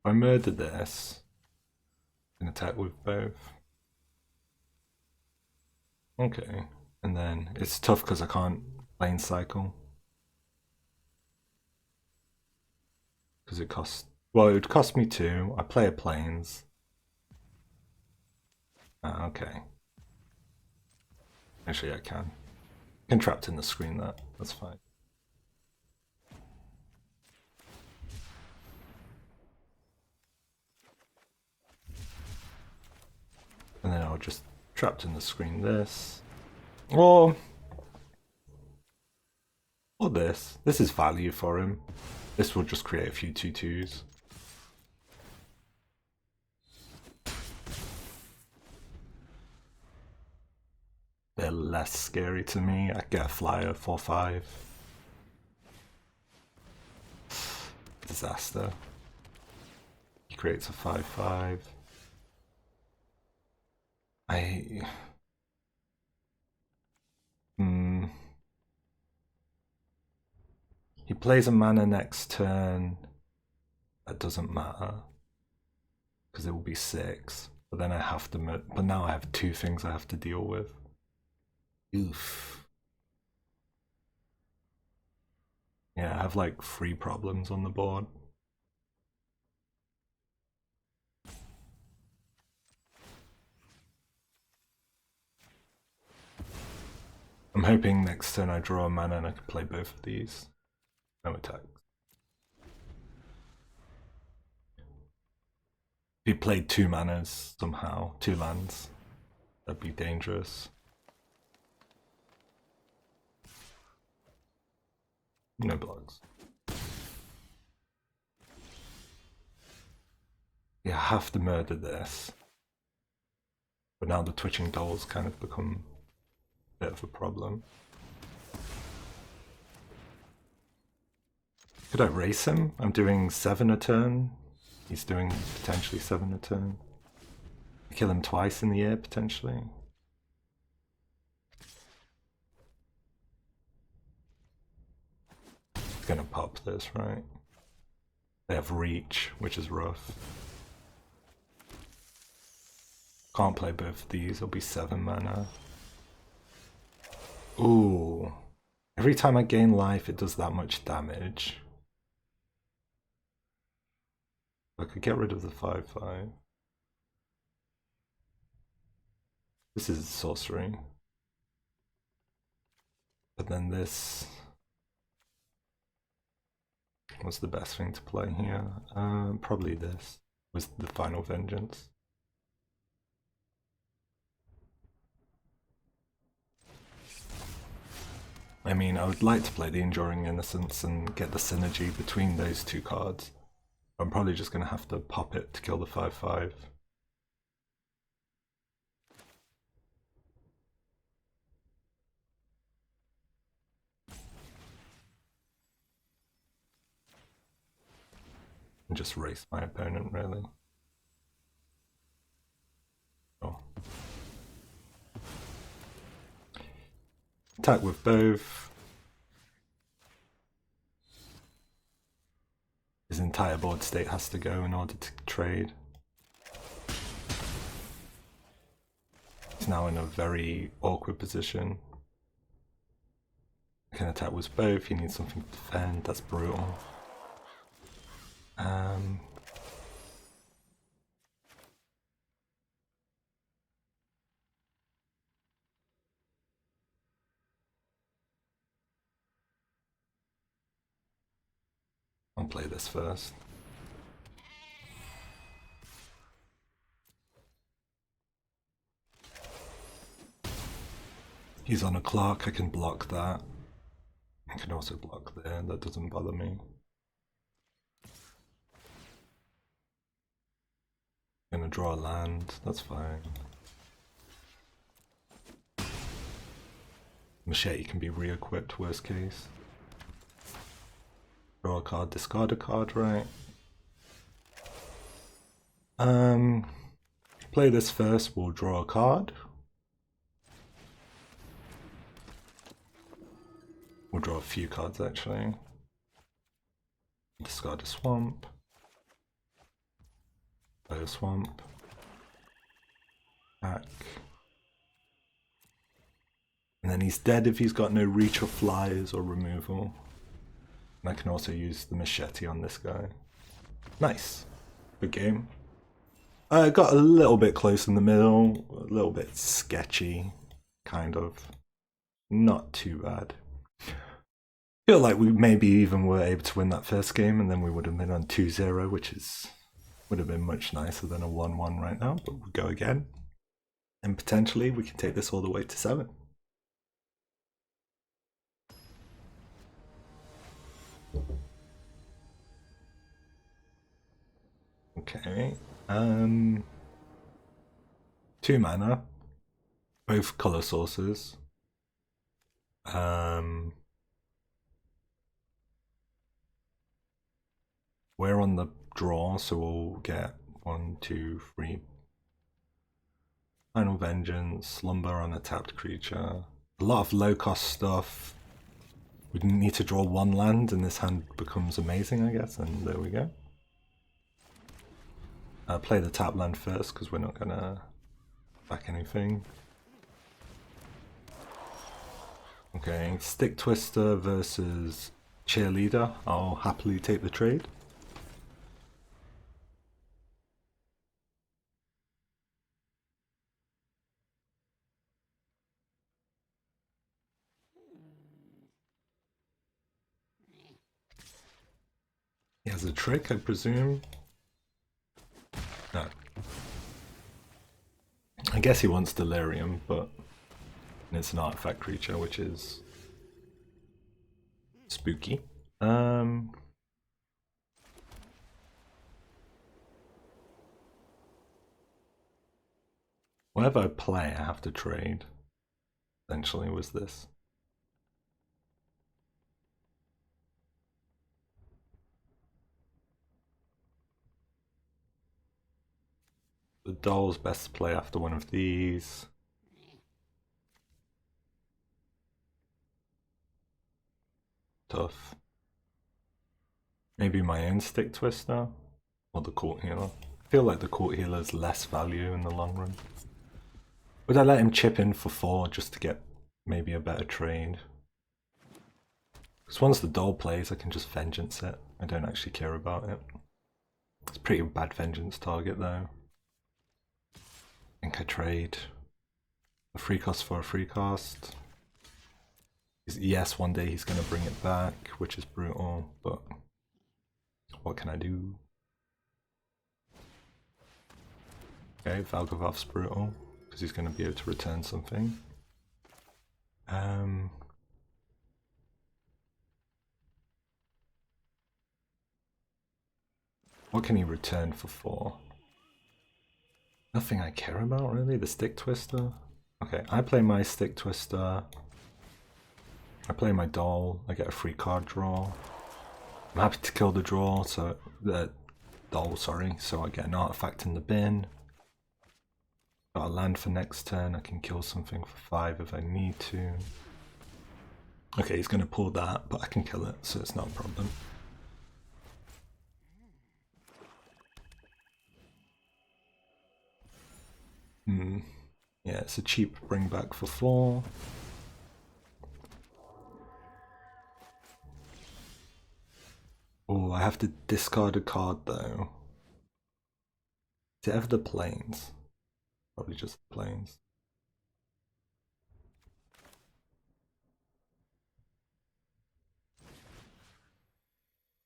S1: If I murder this, I can attack with both. Okay, and then it's tough because I can't Plane Cycle. Because it costs... Well, it would cost me 2. I play a Plains. Okay. Actually, I can. Trapped in the screen that. That's fine. And then I'll just trapped in the screen this. Or this. This is value for him. This will just create a few 2/2s. They're less scary to me. I get a flyer 4/5. Disaster. He creates a 5/5. He plays a mana next turn. That doesn't matter. Because it will be 6. But then I have to... But now I have 2 things I have to deal with. Oof. Yeah, I have like 3 problems on the board. I'm hoping next turn I draw a mana and I can play both of these. No attack. If he played 2 manas somehow, 2 lands, that'd be dangerous. No blocks. have to murder this. But now the twitching dolls kind of become a bit of a problem. Could I race him? I'm doing 7 a turn. He's doing potentially 7 a turn. Kill him twice in the air, potentially. He's gonna pop this, right? They have reach, which is rough. Can't play both of these, it'll be 7 mana. Ooh. Every time I gain life, it does that much damage. I could get rid of the 5/5. This is sorcery. But then this... What's the best thing to play here? Probably this was the Final Vengeance. I mean, I would like to play the Enduring Innocence and get the synergy between those two cards. I'm probably just going to have to pop it to kill the 5/5. And just race my opponent, really. Oh. Attack with both. His entire board state has to go in order to trade. He's now in a very awkward position. I can attack with both, he needs something to defend, that's brutal. I'll play this first. He's on a clock, I can block that. I can also block there, that doesn't bother me. I'm gonna draw a land, that's fine. Machete can be re-equipped, worst case. Draw a card, discard a card, right? Play this first, we'll draw a card. We'll draw a few cards actually. Discard a swamp. Play a swamp. Back. And then he's dead if he's got no reach or flyers or removal. And I can also use the machete on this guy. Nice. Good game. I got a little bit close in the middle, a little bit sketchy, kind of. Not too bad. Feel like we maybe even were able to win that first game and then we would have been on 2-0, which would have been much nicer than a 1-1 right now, but we'll go again. And potentially we can take this all the way to 7. Okay, 2 mana, both color sources. We're on the draw, so we'll get 1, 2, 3. Final Vengeance, Slumber on a tapped creature. A lot of low cost stuff. We need to draw 1 land and this hand becomes amazing, I guess, and there we go. Play the tap land first because we're not gonna back anything. Okay, Sticktwister versus Cheerleader. I'll happily take the trade. He has a trick, I presume. No. I guess he wants Delirium, but it's an artifact creature, which is spooky. Whatever I play, I have to trade. Essentially, was this. The doll's best to play after one of these. Tough. Maybe my own Sticktwister or the Court Healer. I feel like the Court Healer is less value in the long run. Would I let him chip in for 4 just to get maybe a better trade? Because once the doll plays, I can just Vengeance it. I don't actually care about it. It's a pretty bad Vengeance target though. I think I trade a free cost for a free cost. Yes, one day he's going to bring it back, which is brutal, but what can I do? Okay, Valgavoth's brutal, because he's going to be able to return something. What can he return for 4? Nothing I care about, really. The Sticktwister. Okay, I play my Sticktwister. I play my doll. I get a free card draw. I'm happy to kill the draw, so the doll, sorry. So I get an artifact in the bin. Got a land for next turn. I can kill something for 5 if I need to. Okay, he's going to pull that, but I can kill it, so it's not a problem. Yeah, it's a cheap bring back for 4. Oh, I have to discard a card though. Is it ever the planes? Probably just the planes.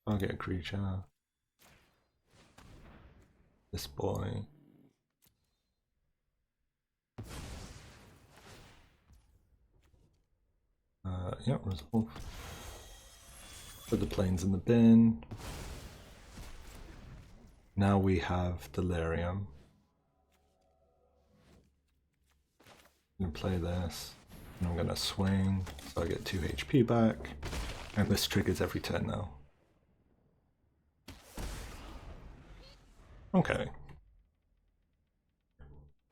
S1: Target a creature. This boy. Yep, resolve. Put the planes in the bin. Now we have Delirium. I'm gonna play this, and I'm gonna swing, so I get 2 HP back, and this triggers every turn now. Okay.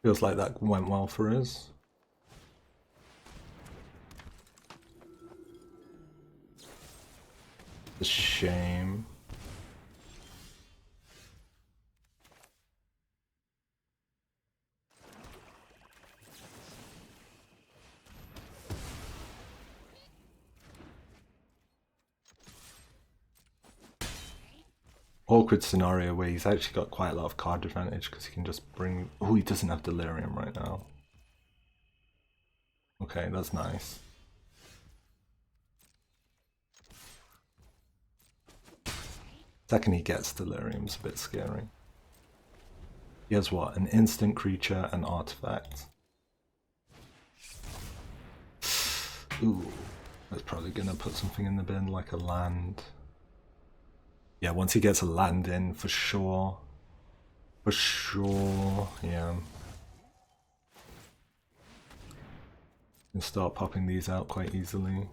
S1: Feels like that went well for us. A shame. Awkward scenario where he's actually got quite a lot of card advantage because he can just bring... Oh, he doesn't have Delirium right now. Okay, that's nice. Second he gets Delirium's a bit scary. He has what? An instant creature and artifact. Ooh, that's probably gonna put something in the bin like a land. Yeah, once he gets a land in, for sure. For sure, yeah. Can start popping these out quite easily.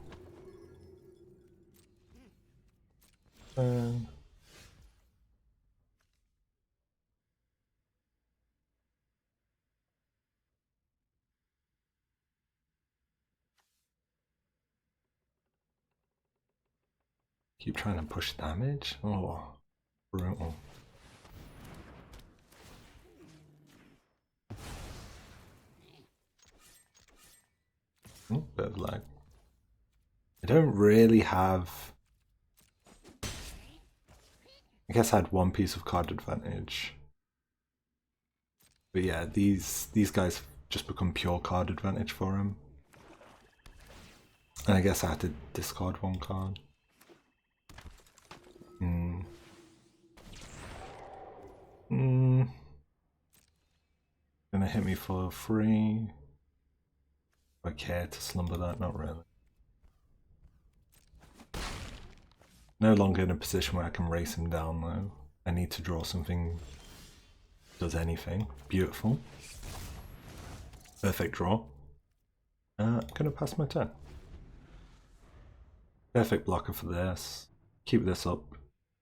S1: Keep trying to push damage? Oh, brutal. Oh, bit of lag. I don't really have... I guess I had one piece of card advantage. But yeah, these guys just become pure card advantage for him. And I guess I had to discard one card. Gonna hit me for free. Do I care to slumber that? Not really. No longer in a position where I can race him down though. I need to draw something that does anything. Beautiful. Perfect draw. I'm gonna pass my turn. Perfect blocker for this. Keep this up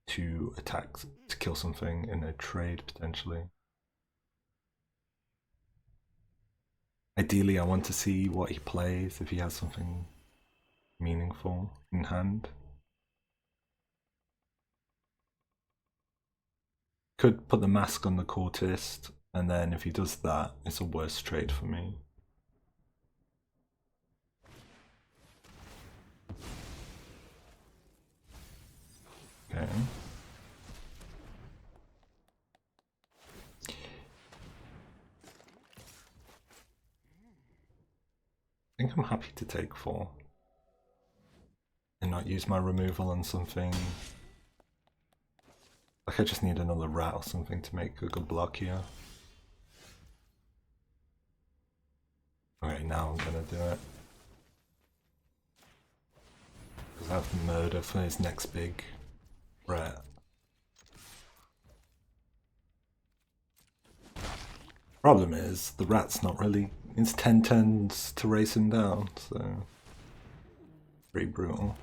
S1: to attack, to kill something in a trade potentially. Ideally, I want to see what he plays, if he has something meaningful in hand. Could put the mask on the Courtist, and then if he does that, it's a worse trade for me. Okay. I think I'm happy to take 4 and not use my removal on something. Like I just need another rat or something to make a good block here. Okay, now I'm gonna do it. Because I have murder for his next big rat. Problem is, the rat's not really, it's 10 turns to race him down, so pretty brutal.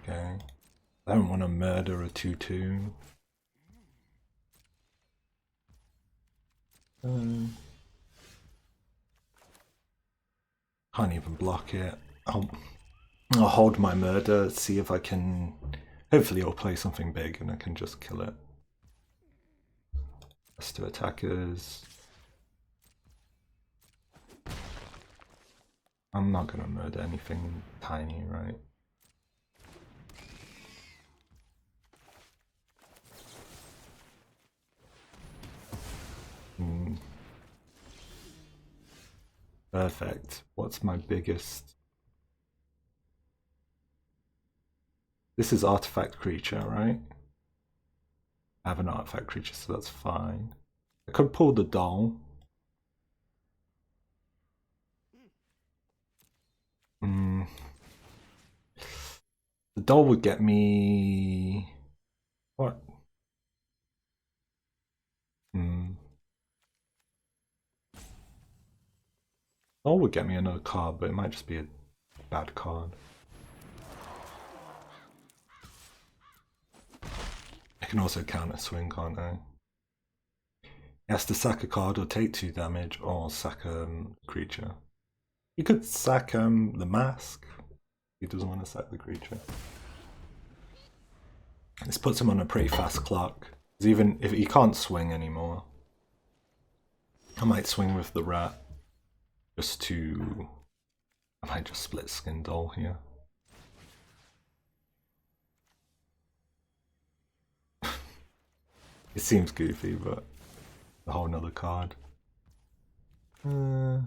S1: Okay, I don't want to murder a 2-2. Can't even block it. I'll hold my murder, see if I can, hopefully it'll play something big and I can just kill it. That's 2 attackers. I'm not gonna murder anything tiny, right? Perfect. What's my biggest? This is artifact creature, right? I have an artifact creature, so that's fine. I could pull the doll. The doll would get me... What? Doll would get me another card, but it might just be a bad card. I can also counter swing, can't I? He has to sack a card or take 2 damage or sack a creature. He could sack the mask. He doesn't want to sack the creature. This puts him on a pretty fast clock. Even if he can't swing anymore, I might swing with the rat just to... I might just Splitskin Doll here. It seems goofy, but a whole nother card. I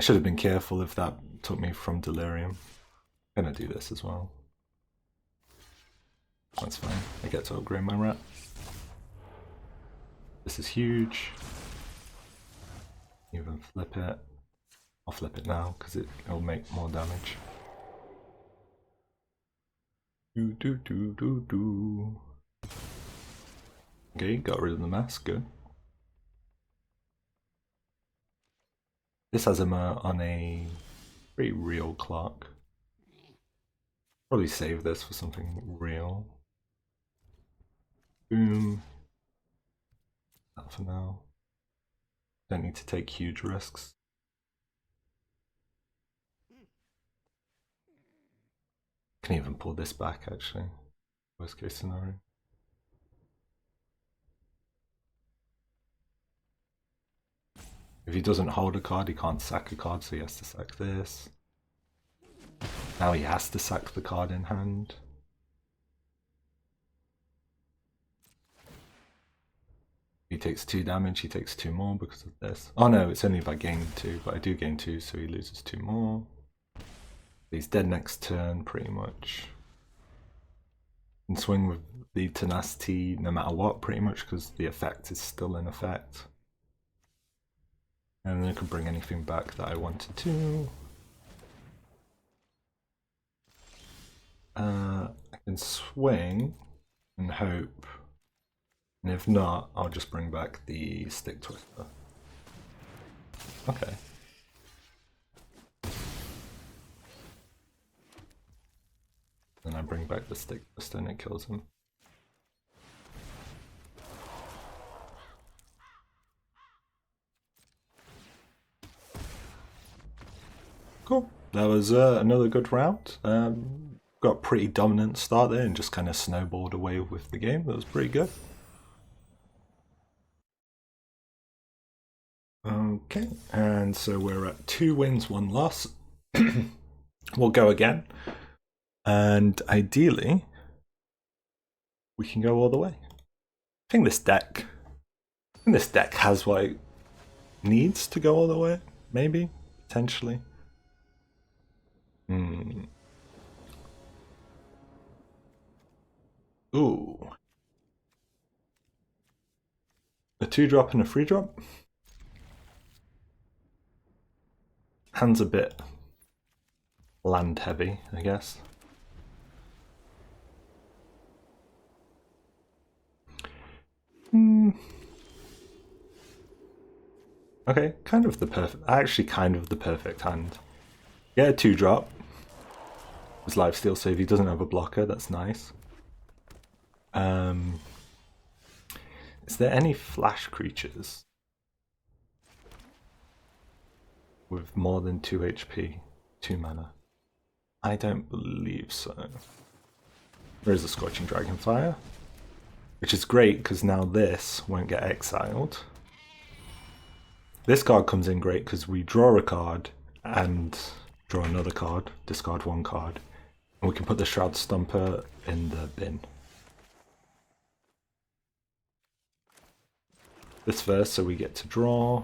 S1: should have been careful if that took me from Delirium. I'm gonna do this as well. That's fine. I get to upgrade my rat. This is huge. Even flip it. I'll flip it now because it'll make more damage. Okay, got rid of the mask, good. This has him on a pretty real clock. Probably save this for something real. Boom. That for now. Don't need to take huge risks. Can even pull this back actually. Worst case scenario. If he doesn't hold a card, he can't sack a card, so he has to sack this. Now he has to sack the card in hand. He takes 2 damage, he takes 2 more because of this. Oh no, it's only if I gain 2, but I do gain 2, so he loses 2 more. He's dead next turn, pretty much. Can swing with the Tenacity no matter what, pretty much, because the effect is still in effect. And then I can bring anything back that I wanted to. I can swing and hope And if not, I'll just bring back the Sticktwister. Okay. Then I bring back the Sticktwister and it kills him. Cool. That was another good round. Got a pretty dominant start there and just kind of snowballed away with the game. That was pretty good. Okay, and so we're at 2 wins, 1 loss. We'll go again. And ideally, we can go all the way. I think this deck has what it needs to go all the way. Maybe, potentially. Ooh. A 2-drop and a 3-drop. Hand's a bit land heavy, I guess. Okay, kind of the perfect hand. Yeah, a 2-drop. His lifesteal, so if he doesn't have a blocker, that's nice. Is there any flash creatures with more than 2 HP, 2 mana? I don't believe so. There is a Scorching Dragonfire, which is great because now this won't get exiled. This card comes in great because we draw a card and draw another card, discard 1 card, and we can put the Shroudstomper in the bin. This first, so we get to draw.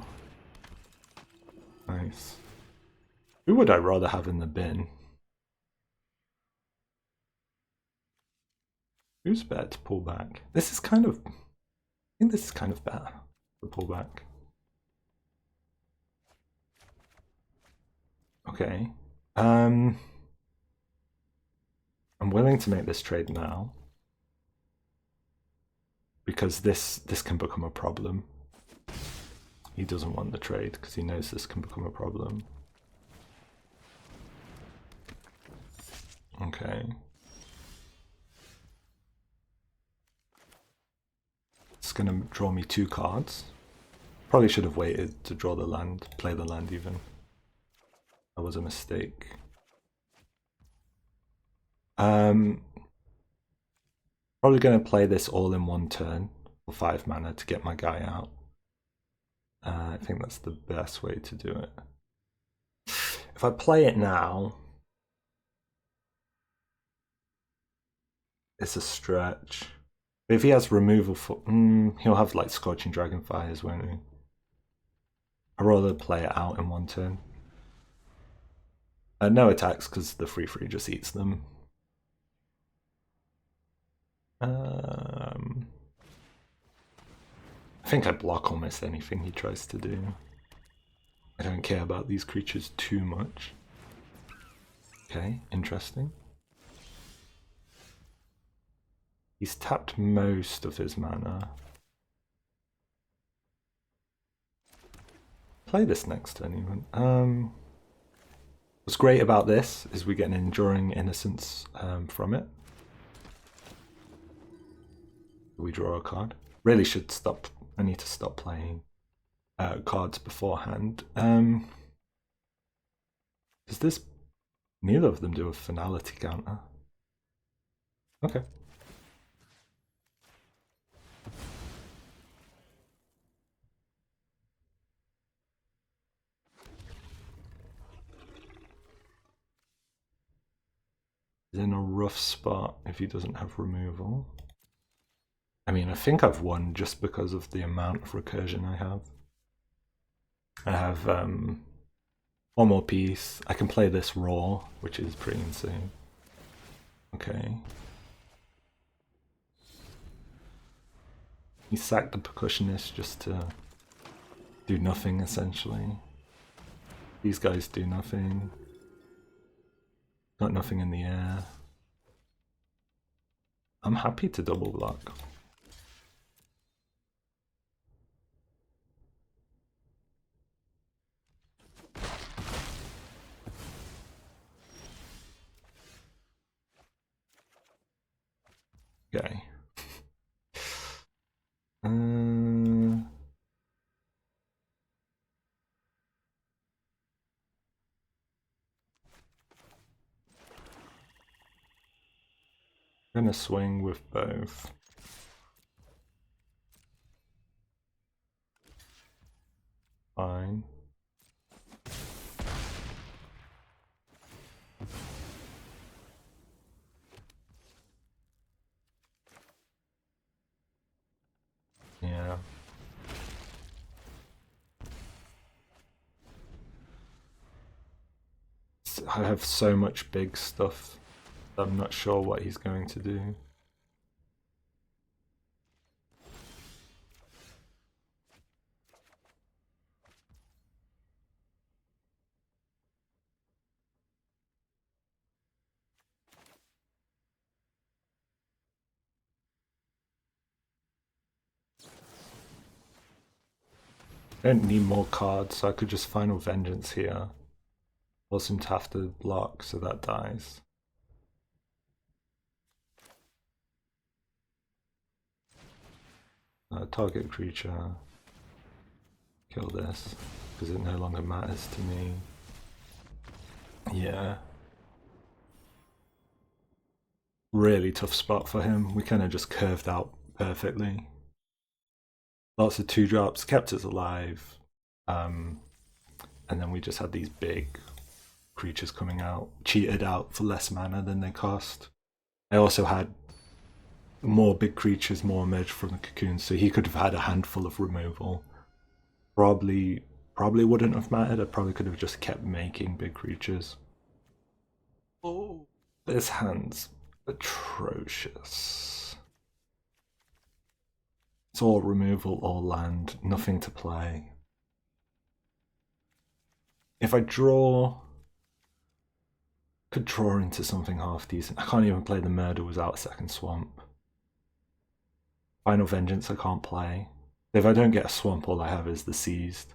S1: Nice. Who would I rather have in the bin? Who's better to pull back? This is kind of... I think this is kind of better to pull back. Okay. I'm willing to make this trade now. Because this can become a problem. He doesn't want the trade because he knows this can become a problem. Okay. It's gonna draw me 2 cards. Probably should have waited to draw the land, play the land even. That was a mistake. Probably going to play this all in 1 turn for 5 mana to get my guy out. I think that's the best way to do it. If I play it now, it's a stretch. But if he has removal for... he'll have like Scorching Dragonfires, won't he? I'd rather play it out in 1 turn. No attacks because the 3/3 just eats them. I think I block almost anything he tries to do. I don't care about these creatures too much. Okay, interesting. He's tapped most of his mana. Play this next turn even. What's great about this is we get an Enduring Innocence from it. We draw a card. Really should stop. I need to stop playing cards beforehand. Does this... Neither of them do a finality counter. Okay. He's in a rough spot if he doesn't have removal. I mean, I think I've won just because of the amount of recursion I have. I have 1 more piece. I can play this raw, which is pretty insane. Okay. He sacked the percussionist just to do nothing, essentially. These guys do nothing. Got nothing in the air. I'm happy to double block. I'm gonna swing with both. Fine. Yeah. I have so much big stuff that I'm not sure what he's going to do. I don't need more cards, so I could just Final Vengeance here. Force him to have to block, so that dies. Target creature. Kill this, because it no longer matters to me. Yeah. Really tough spot for him. We kind of just curved out perfectly. Lots of 2-drops, kept us alive. And then we just had these big creatures coming out, cheated out for less mana than they cost. I also had more big creatures, more emerged from the Cocoon, so he could have had a handful of removal. Probably wouldn't have mattered. I probably could have just kept making big creatures. Oh, this hand's atrocious. It's all removal, all land, nothing to play. If I draw, could draw into something half decent. I can't even play the Murder without a second swamp. Final Vengeance I can't play. If I don't get a swamp, all I have is the Seized.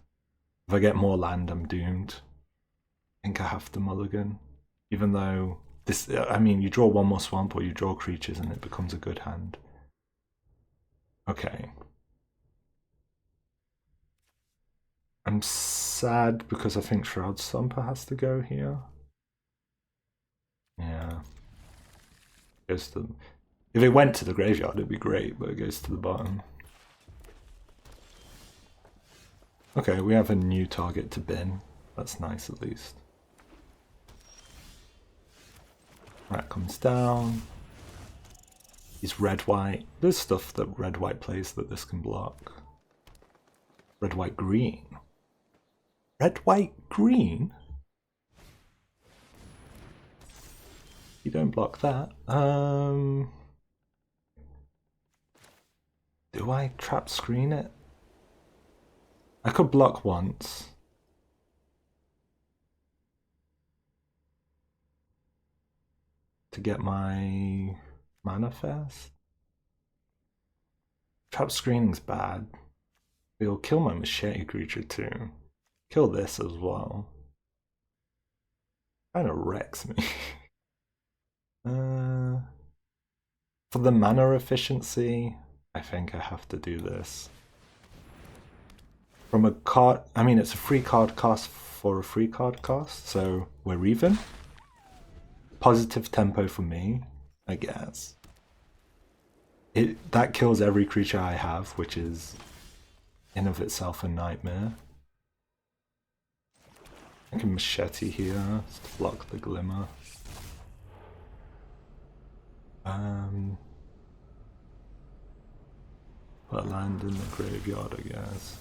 S1: If I get more land, I'm doomed. I think I have to mulligan. Even though this, I mean, you draw one more swamp or you draw creatures and it becomes a good hand. Okay. I'm sad because I think Shroudstomper has to go here. Yeah. Goes to, if it went to the graveyard, it'd be great, but it goes to the bottom. Okay, we have a new target to bin. That's nice at least. Rat comes down. He's red-white. There's stuff that red-white plays that this can block. Red-white-green. Red-white-green? You don't block that. Do I trap screen it? I could block once. To get my manifest. Trap screening's bad. It'll kill my machete creature too. Kill this as well. Kinda wrecks me. For the mana efficiency, I think I have to do this. From a card, I mean it's a free card cost for a free card cost, so we're even. Positive tempo for me, I guess. That kills every creature I have, which is in of itself a nightmare. I can machete here to block the glimmer. Put a land in the graveyard, I guess.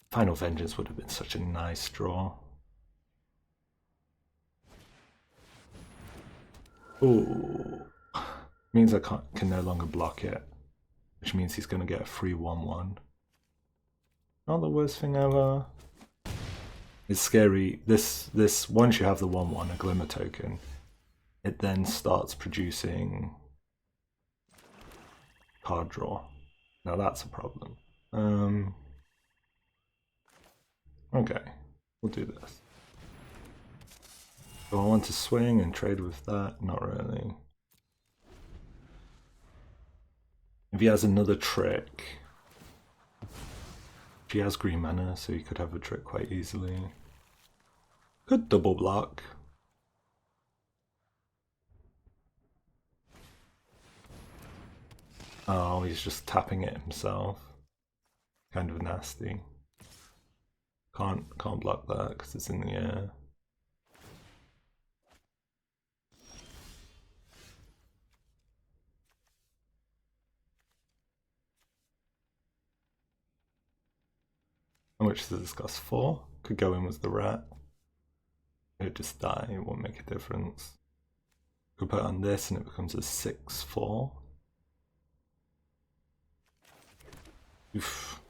S1: Final Vengeance would have been such a nice draw. Ooh. Means I can no longer block it. Which means he's going to get a free 1-1. Not the worst thing ever. It's scary. This once you have the 1-1, a glimmer token, it then starts producing card draw. Now that's a problem. Okay, we'll do this. Do I want to swing and trade with that? Not really. If he has another trick, he has green mana, so he could have a trick quite easily. Could double block. Oh, he's just tapping it himself. Kind of nasty. Can't block that because it's in the air. How much does this cost? 4? Could go in with the rat. It would just die, it won't make a difference. Could put it on this and it becomes a 6/4. Oof.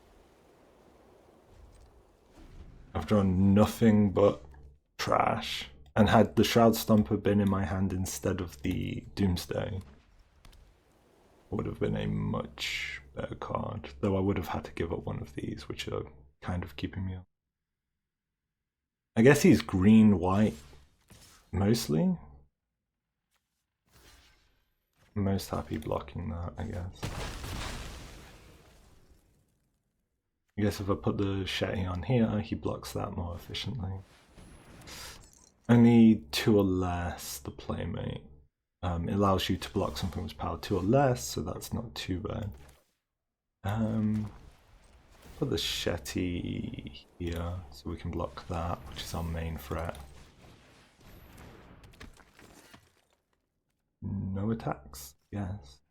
S1: I've drawn nothing but trash. And had the Shroudstomper been in my hand instead of the Doomsday, it would have been a much better card. Though I would have had to give up one of these, which are kind of keeping me up. I guess he's green-white mostly. I'm most happy blocking that, I guess. I guess if I put the Machete on here, he blocks that more efficiently. Only 2 or less, the Playmate. It allows you to block something with power 2 or less, so that's not too bad. Put the Machete here, so we can block that, which is our main threat. No attacks, yes.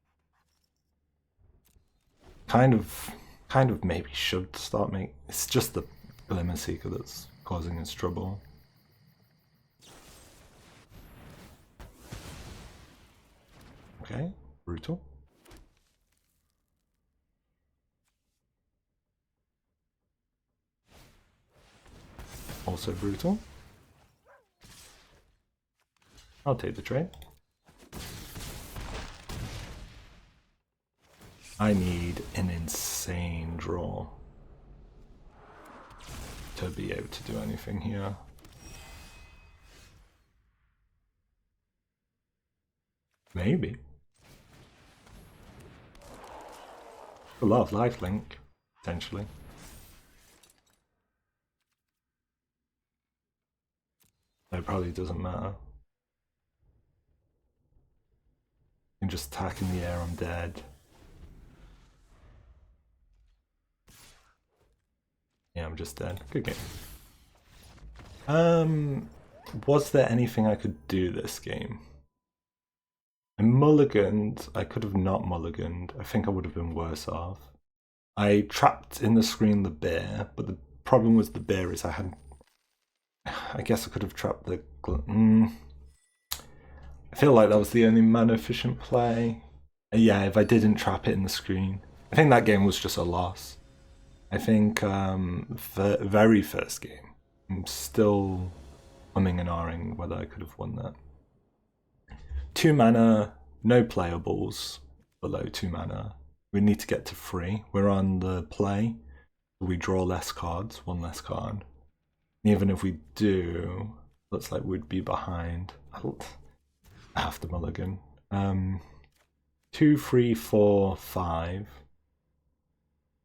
S1: Kind of maybe should start making. It's just the Glimmer Seeker that's causing us trouble. Okay, brutal. Also brutal. I'll take the trade. I need an insane draw to be able to do anything here. Maybe. A lot of lifelink, potentially. It probably doesn't matter. I'm just attacking the air, I'm dead. Yeah, I'm just dead. Good game. Was there anything I could do this game? I mulliganed. I could have not mulliganed. I think I would have been worse off. I trapped in the screen the bear, but the problem was the bear is I guess I could have trapped the... I feel like that was the only mana efficient play. Yeah, if I didn't trap it in the screen. I think that game was just a loss. I think the very first game, I'm still umming and ahhing whether I could have won that. 2 mana, no playables below 2 mana. We need to get to 3. We're on the play. We draw less cards, 1 less card. And even if we do, looks like we'd be behind. I have to mulligan. 2, 3, 4, 5.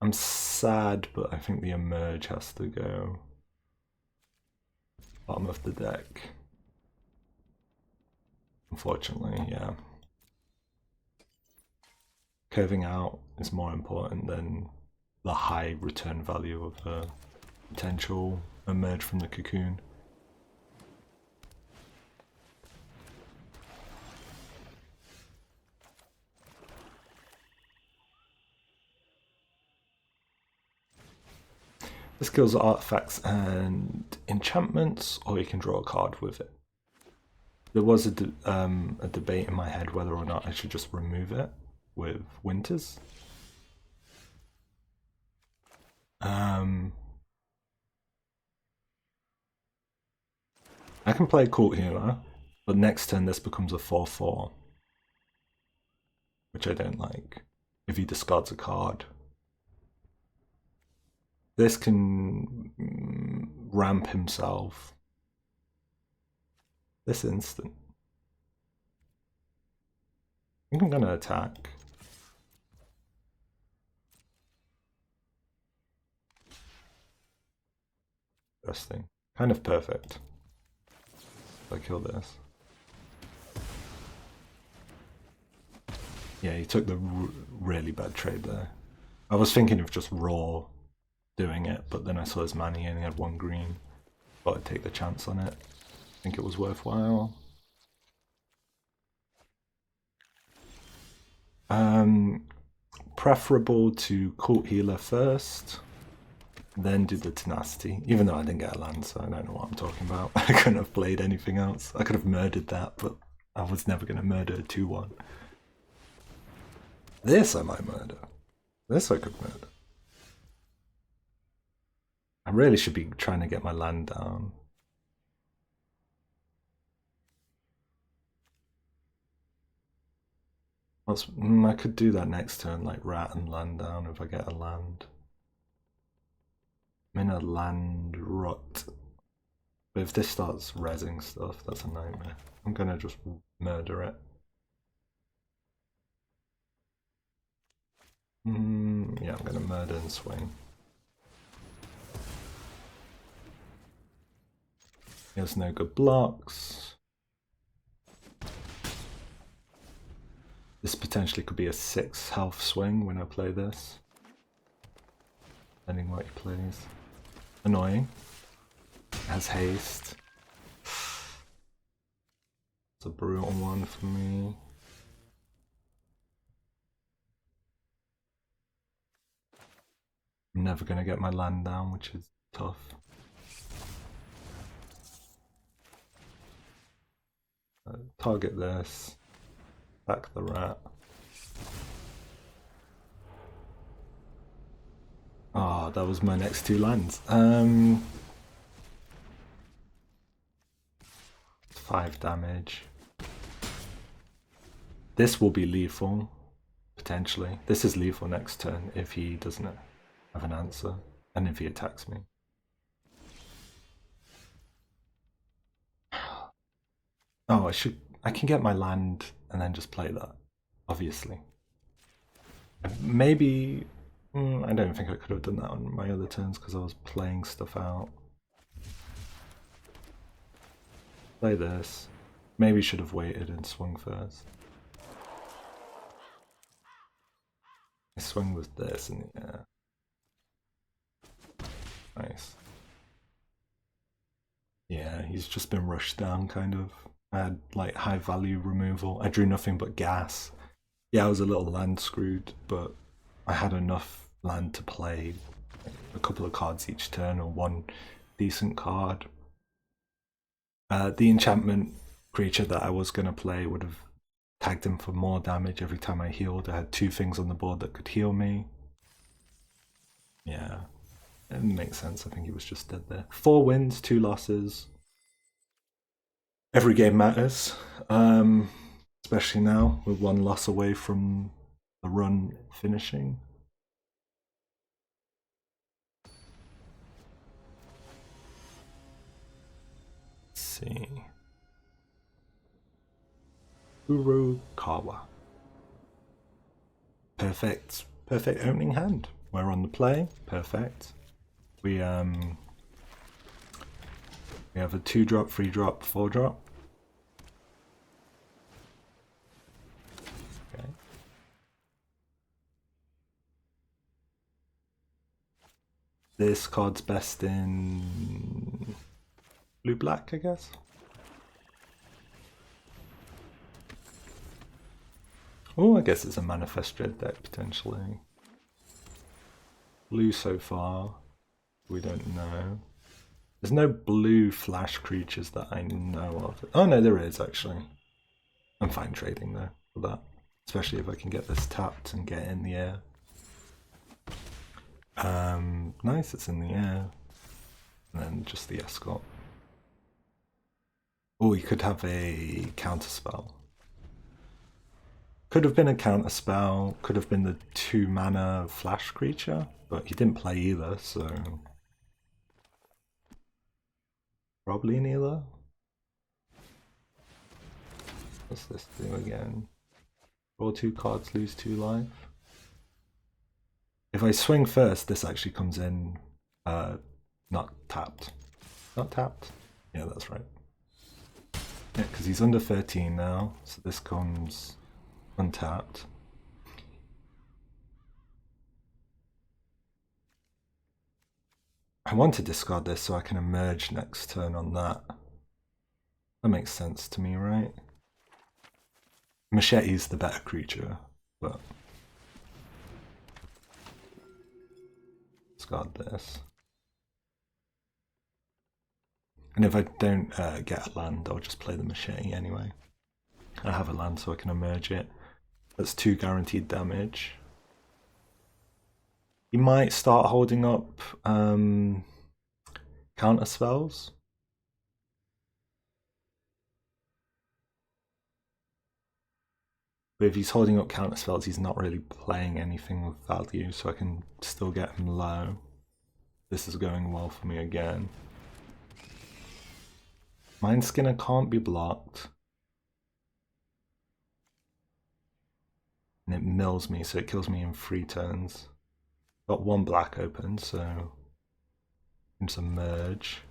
S1: I'm sad, but I think the Emerge has to go bottom of the deck. Unfortunately, yeah. Curving out is more important than the high return value of a potential Emerge from the Cocoon. This kills artifacts and enchantments, or you can draw a card with it. There was a debate in my head whether or not I should just remove it with Winters. I can play Court Healer, but next turn this becomes a 4/4, which I don't like, if he discards a card. This can ramp himself this instant. I think I'm going to attack. Interesting. Kind of perfect. If I kill this. Yeah, he took the really bad trade there. I was thinking of just raw doing it, but then I saw his mana, he only had 1 green. Thought I'd take the chance on it. I think it was worthwhile. Preferable to Cult Healer first, then do the Tenacity, even though I didn't get a land, so I don't know what I'm talking about. I couldn't have played anything else. I could have murdered that, but I was never going to murder a 2-1. This I might murder. This I could murder. I really should be trying to get my land down. I could do that next turn, like rat and land down if I get a land. I'm in a land rut. But if this starts rezzing stuff, that's a nightmare. I'm gonna just murder it. Yeah, I'm gonna murder and swing. He has no good blocks. This potentially could be a 6 health swing when I play this. Depending what he plays. Annoying. Has haste. It's a brutal one for me. I'm never gonna get my land down, which is tough. Target this. Back the rat. Ah, that was my next 2 lands. 5 damage. This will be lethal, potentially. This is lethal next turn if he doesn't have an answer, and if he attacks me. Oh, I can get my land and then just play that, obviously. Maybe, I don't think I could have done that on my other turns because I was playing stuff out. Play this. Maybe should have waited and swung first. I swung with this in the air. Nice. Yeah, he's just been rushed down, kind of. I had like high value removal. I drew nothing but gas. Yeah, I was a little land screwed, but I had enough land to play a couple of cards each turn or 1 decent card. The enchantment creature that I was going to play would have tagged him for more damage every time I healed. I had 2 things on the board that could heal me. Yeah, it makes sense. I think he was just dead there. 4 wins, 2 losses. Every game matters, especially now with 1 loss away from the run finishing. Let's see. Urukawa. Perfect opening hand. We're on the play. Perfect. We have a 2-drop, 3-drop, 4-drop. Okay. This card's best in blue-black, I guess. Oh, I guess it's a Manifest Dread deck, potentially. Blue so far. We don't know. There's no blue flash creatures that I know of. Oh no, there is actually. I'm fine trading though for that. Especially if I can get this tapped and get in the air. Nice, it's in the air. And then just the escort. Oh, he could have a counter spell. Could have been a counter spell, could have been the 2 mana flash creature, but he didn't play either, so probably neither. What's this do again? Draw 2 cards, lose 2 life. If I swing first, this actually comes in not tapped. Not tapped? Yeah, that's right. Yeah, because he's under 13 now, so this comes untapped. I want to discard this so I can emerge next turn on that. That makes sense to me, right? Machete's the better creature, but discard this. And if I don't get a land, I'll just play the machete anyway. I have a land so I can emerge it. That's 2 guaranteed damage. You might start holding up counter spells. But if he's holding up counter spells, he's not really playing anything with value, so I can still get him low. This is going well for me again. Mind Skinner can't be blocked. And it mills me, so it kills me in 3 turns. Got 1 black open, so just emerge.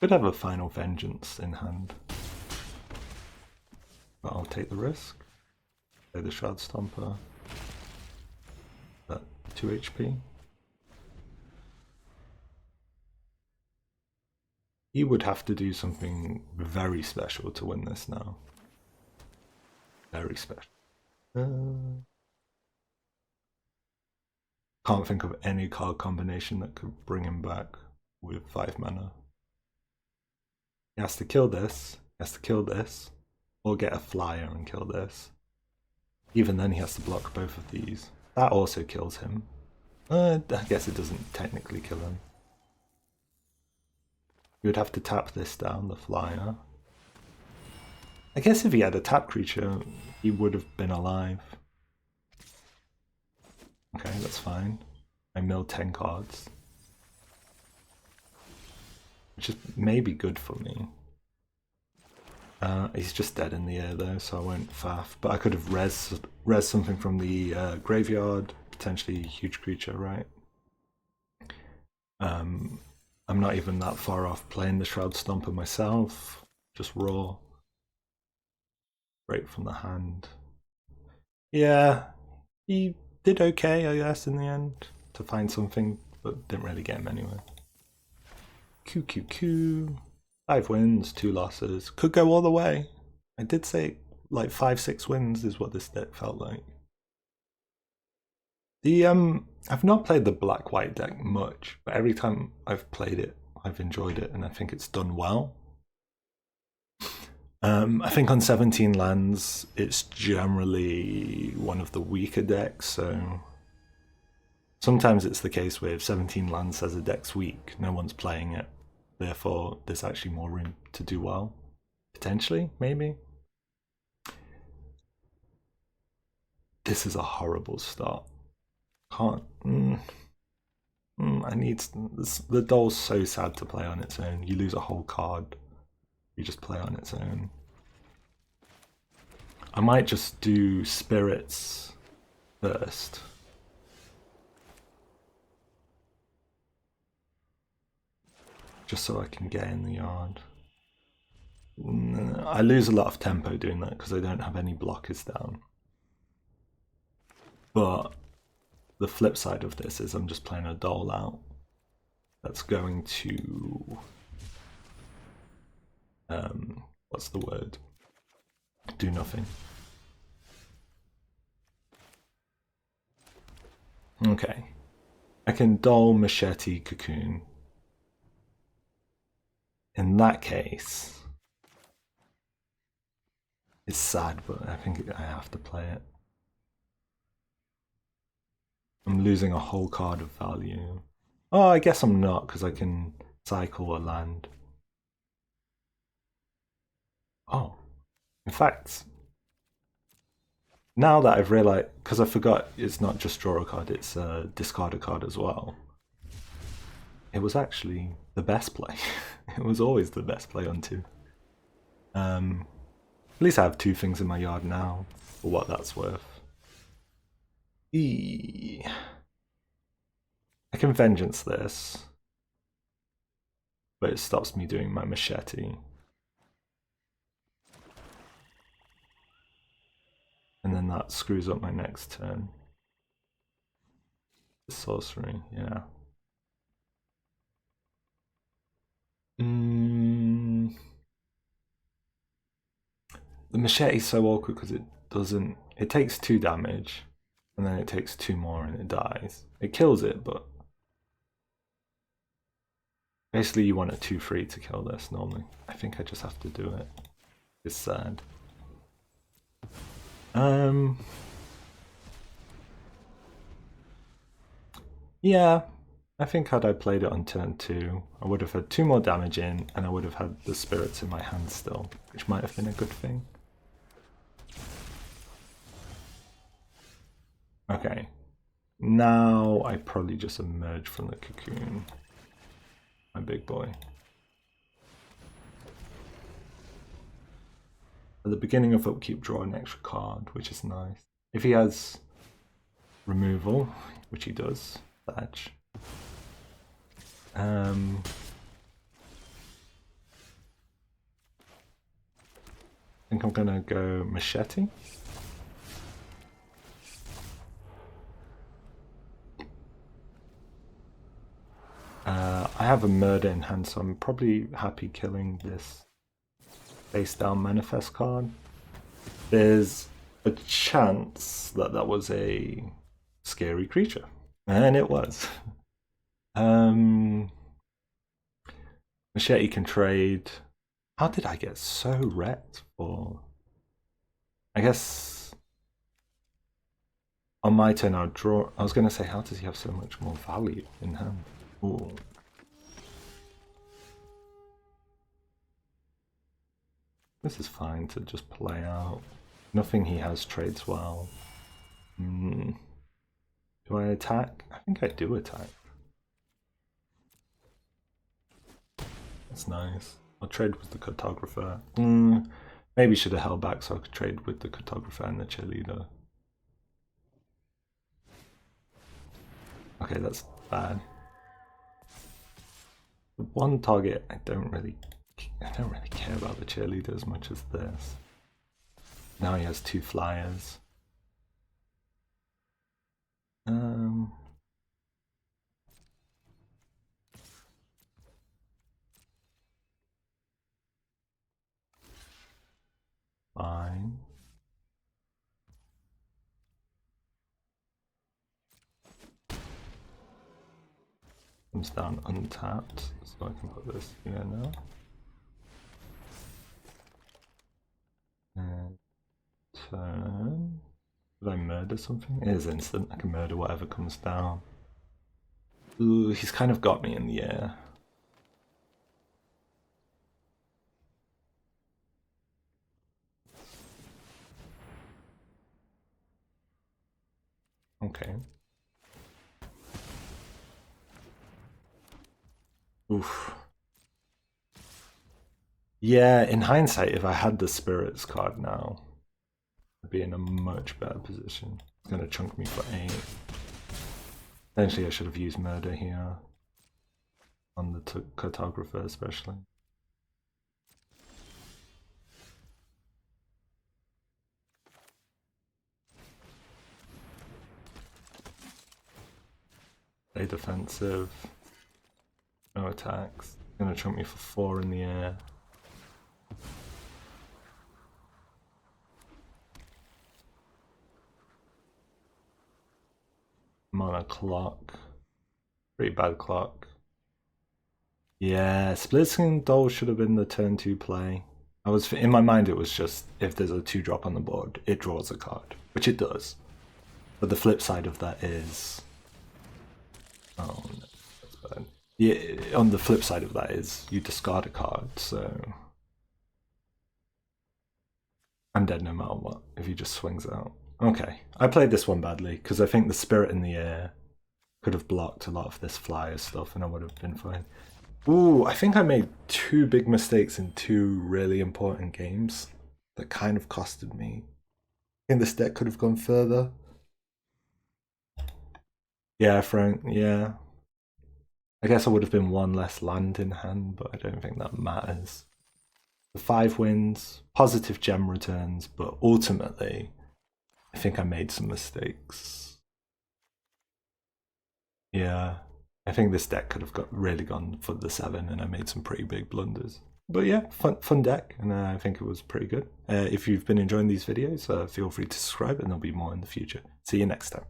S1: Could have a Final Vengeance in hand, but I'll take the risk. Play the Shroudstomper at 2 HP. He would have to do something very special to win this now. Very special. Can't think of any card combination that could bring him back with 5 mana. He has to kill this, he has to kill this, or get a flyer and kill this. Even then he has to block both of these. That also kills him. I guess it doesn't technically kill him. You would have to tap this down, the flyer. I guess if he had a tap creature, he would have been alive. Okay, that's fine. I milled 10 cards. Which is maybe good for me. He's just dead in the air though, so I won't faff. But I could have res something from the graveyard, potentially a huge creature, right? I'm not even that far off playing the Shroudstomper myself. Just raw. Right from the hand. Yeah, he did okay, I guess, in the end, to find something, but didn't really get him anywhere. QQQ. 5 wins, 2 losses. Could go all the way. I did say like 5-6 wins is what this deck felt like. The I've not played the black-white deck much, but every time I've played it, I've enjoyed it, and I think it's done well. I think on 17 lands, it's generally one of the weaker decks, so sometimes it's the case where if 17 lands says a deck's weak, no one's playing it. Therefore, there's actually more room to do well. Potentially, maybe. This is a horrible start. Can't. I need. The doll's so sad to play on its own. You lose a whole card. You just play on its own. I might just do spirits first. Just so I can get in the yard. I lose a lot of tempo doing that because I don't have any blockers down. But the flip side of this is I'm just playing a doll out that's going to what's the word? Do nothing. Okay. I can doll, machete, cocoon. In that case, it's sad, but I think I have to play it. I'm losing a whole card of value. Oh, I guess I'm not, because I can cycle a land. Oh, in fact, now that I've realized, because I forgot it's not just draw a card, it's discard a card as well. It was actually the best play. It was always the best play on 2. At least I have 2 things in my yard now. for what that's worth. I can Vengeance this, but it stops me doing my Machete. And then that screws up my next turn. Sorcery, yeah. The Machete is so awkward because it takes 2 damage, and then it takes 2 more and it dies. It kills it, but basically you want a 2/3 to kill this normally. I think I just have to do it. It's sad. Yeah, I think had I played it on turn 2, I would have had 2 more damage in, and I would have had the spirits in my hand still, which might have been a good thing. Okay, now I probably just emerge from the Cocoon, my big boy. At the beginning of upkeep, draw an extra card, which is nice. If he has removal, which he does, thatch. I think I'm gonna go Machete. I have a murder in hand, so I'm probably happy killing this face down manifest card. There's a chance that that was a scary creature, and it was. Machete can trade. How did I get so wrecked for? I guess on my turn I'll draw. I was going to say, how does he have so much more value in hand? Ooh. This is fine to just play out. Nothing he has trades well. Do I attack? I think I do attack. That's nice. I'll trade with the Cartographer. Maybe should have held back so I could trade with the Cartographer and the Cheerleader. Okay, that's bad. The one target I don't really care about the Cheerleader as much as this. Now he has 2 flyers. Fine. Comes down untapped, so I can put this here now. And turn. Did I murder something? It is instant. I can murder whatever comes down. Ooh, he's kind of got me in the air. Okay. Oof. Yeah, in hindsight, if I had the Spirits card now, I'd be in a much better position. It's going to chunk me for 8. Essentially, I should have used Murder here. On the Cartographer especially. Stay defensive. No attacks. Gonna chunk me for 4 in the air. I'm on a clock. Pretty bad clock. Yeah, Splitskin Doll should have been the turn 2 play. In my mind it was just, if there's a 2-drop on the board, it draws a card. Which it does. But the flip side of that is... Oh, no, that's bad. Yeah, on the flip side of that is you discard a card, so I'm dead no matter what if he just swings out. Okay, I played this one badly because I think the Spirit in the air could have blocked a lot of this flyer stuff and I would have been fine. Ooh, I think I made 2 big mistakes in 2 really important games that kind of costed me think this deck could have gone further. Yeah, Frank, yeah. I guess I would have been one less land in hand, but I don't think that matters. The 5 wins, positive gem returns, but ultimately, I think I made some mistakes. Yeah, I think this deck could have really gone for the 7, and I made some pretty big blunders. But yeah, fun deck, and I think it was pretty good. If you've been enjoying these videos, feel free to subscribe, and there'll be more in the future. See you next time.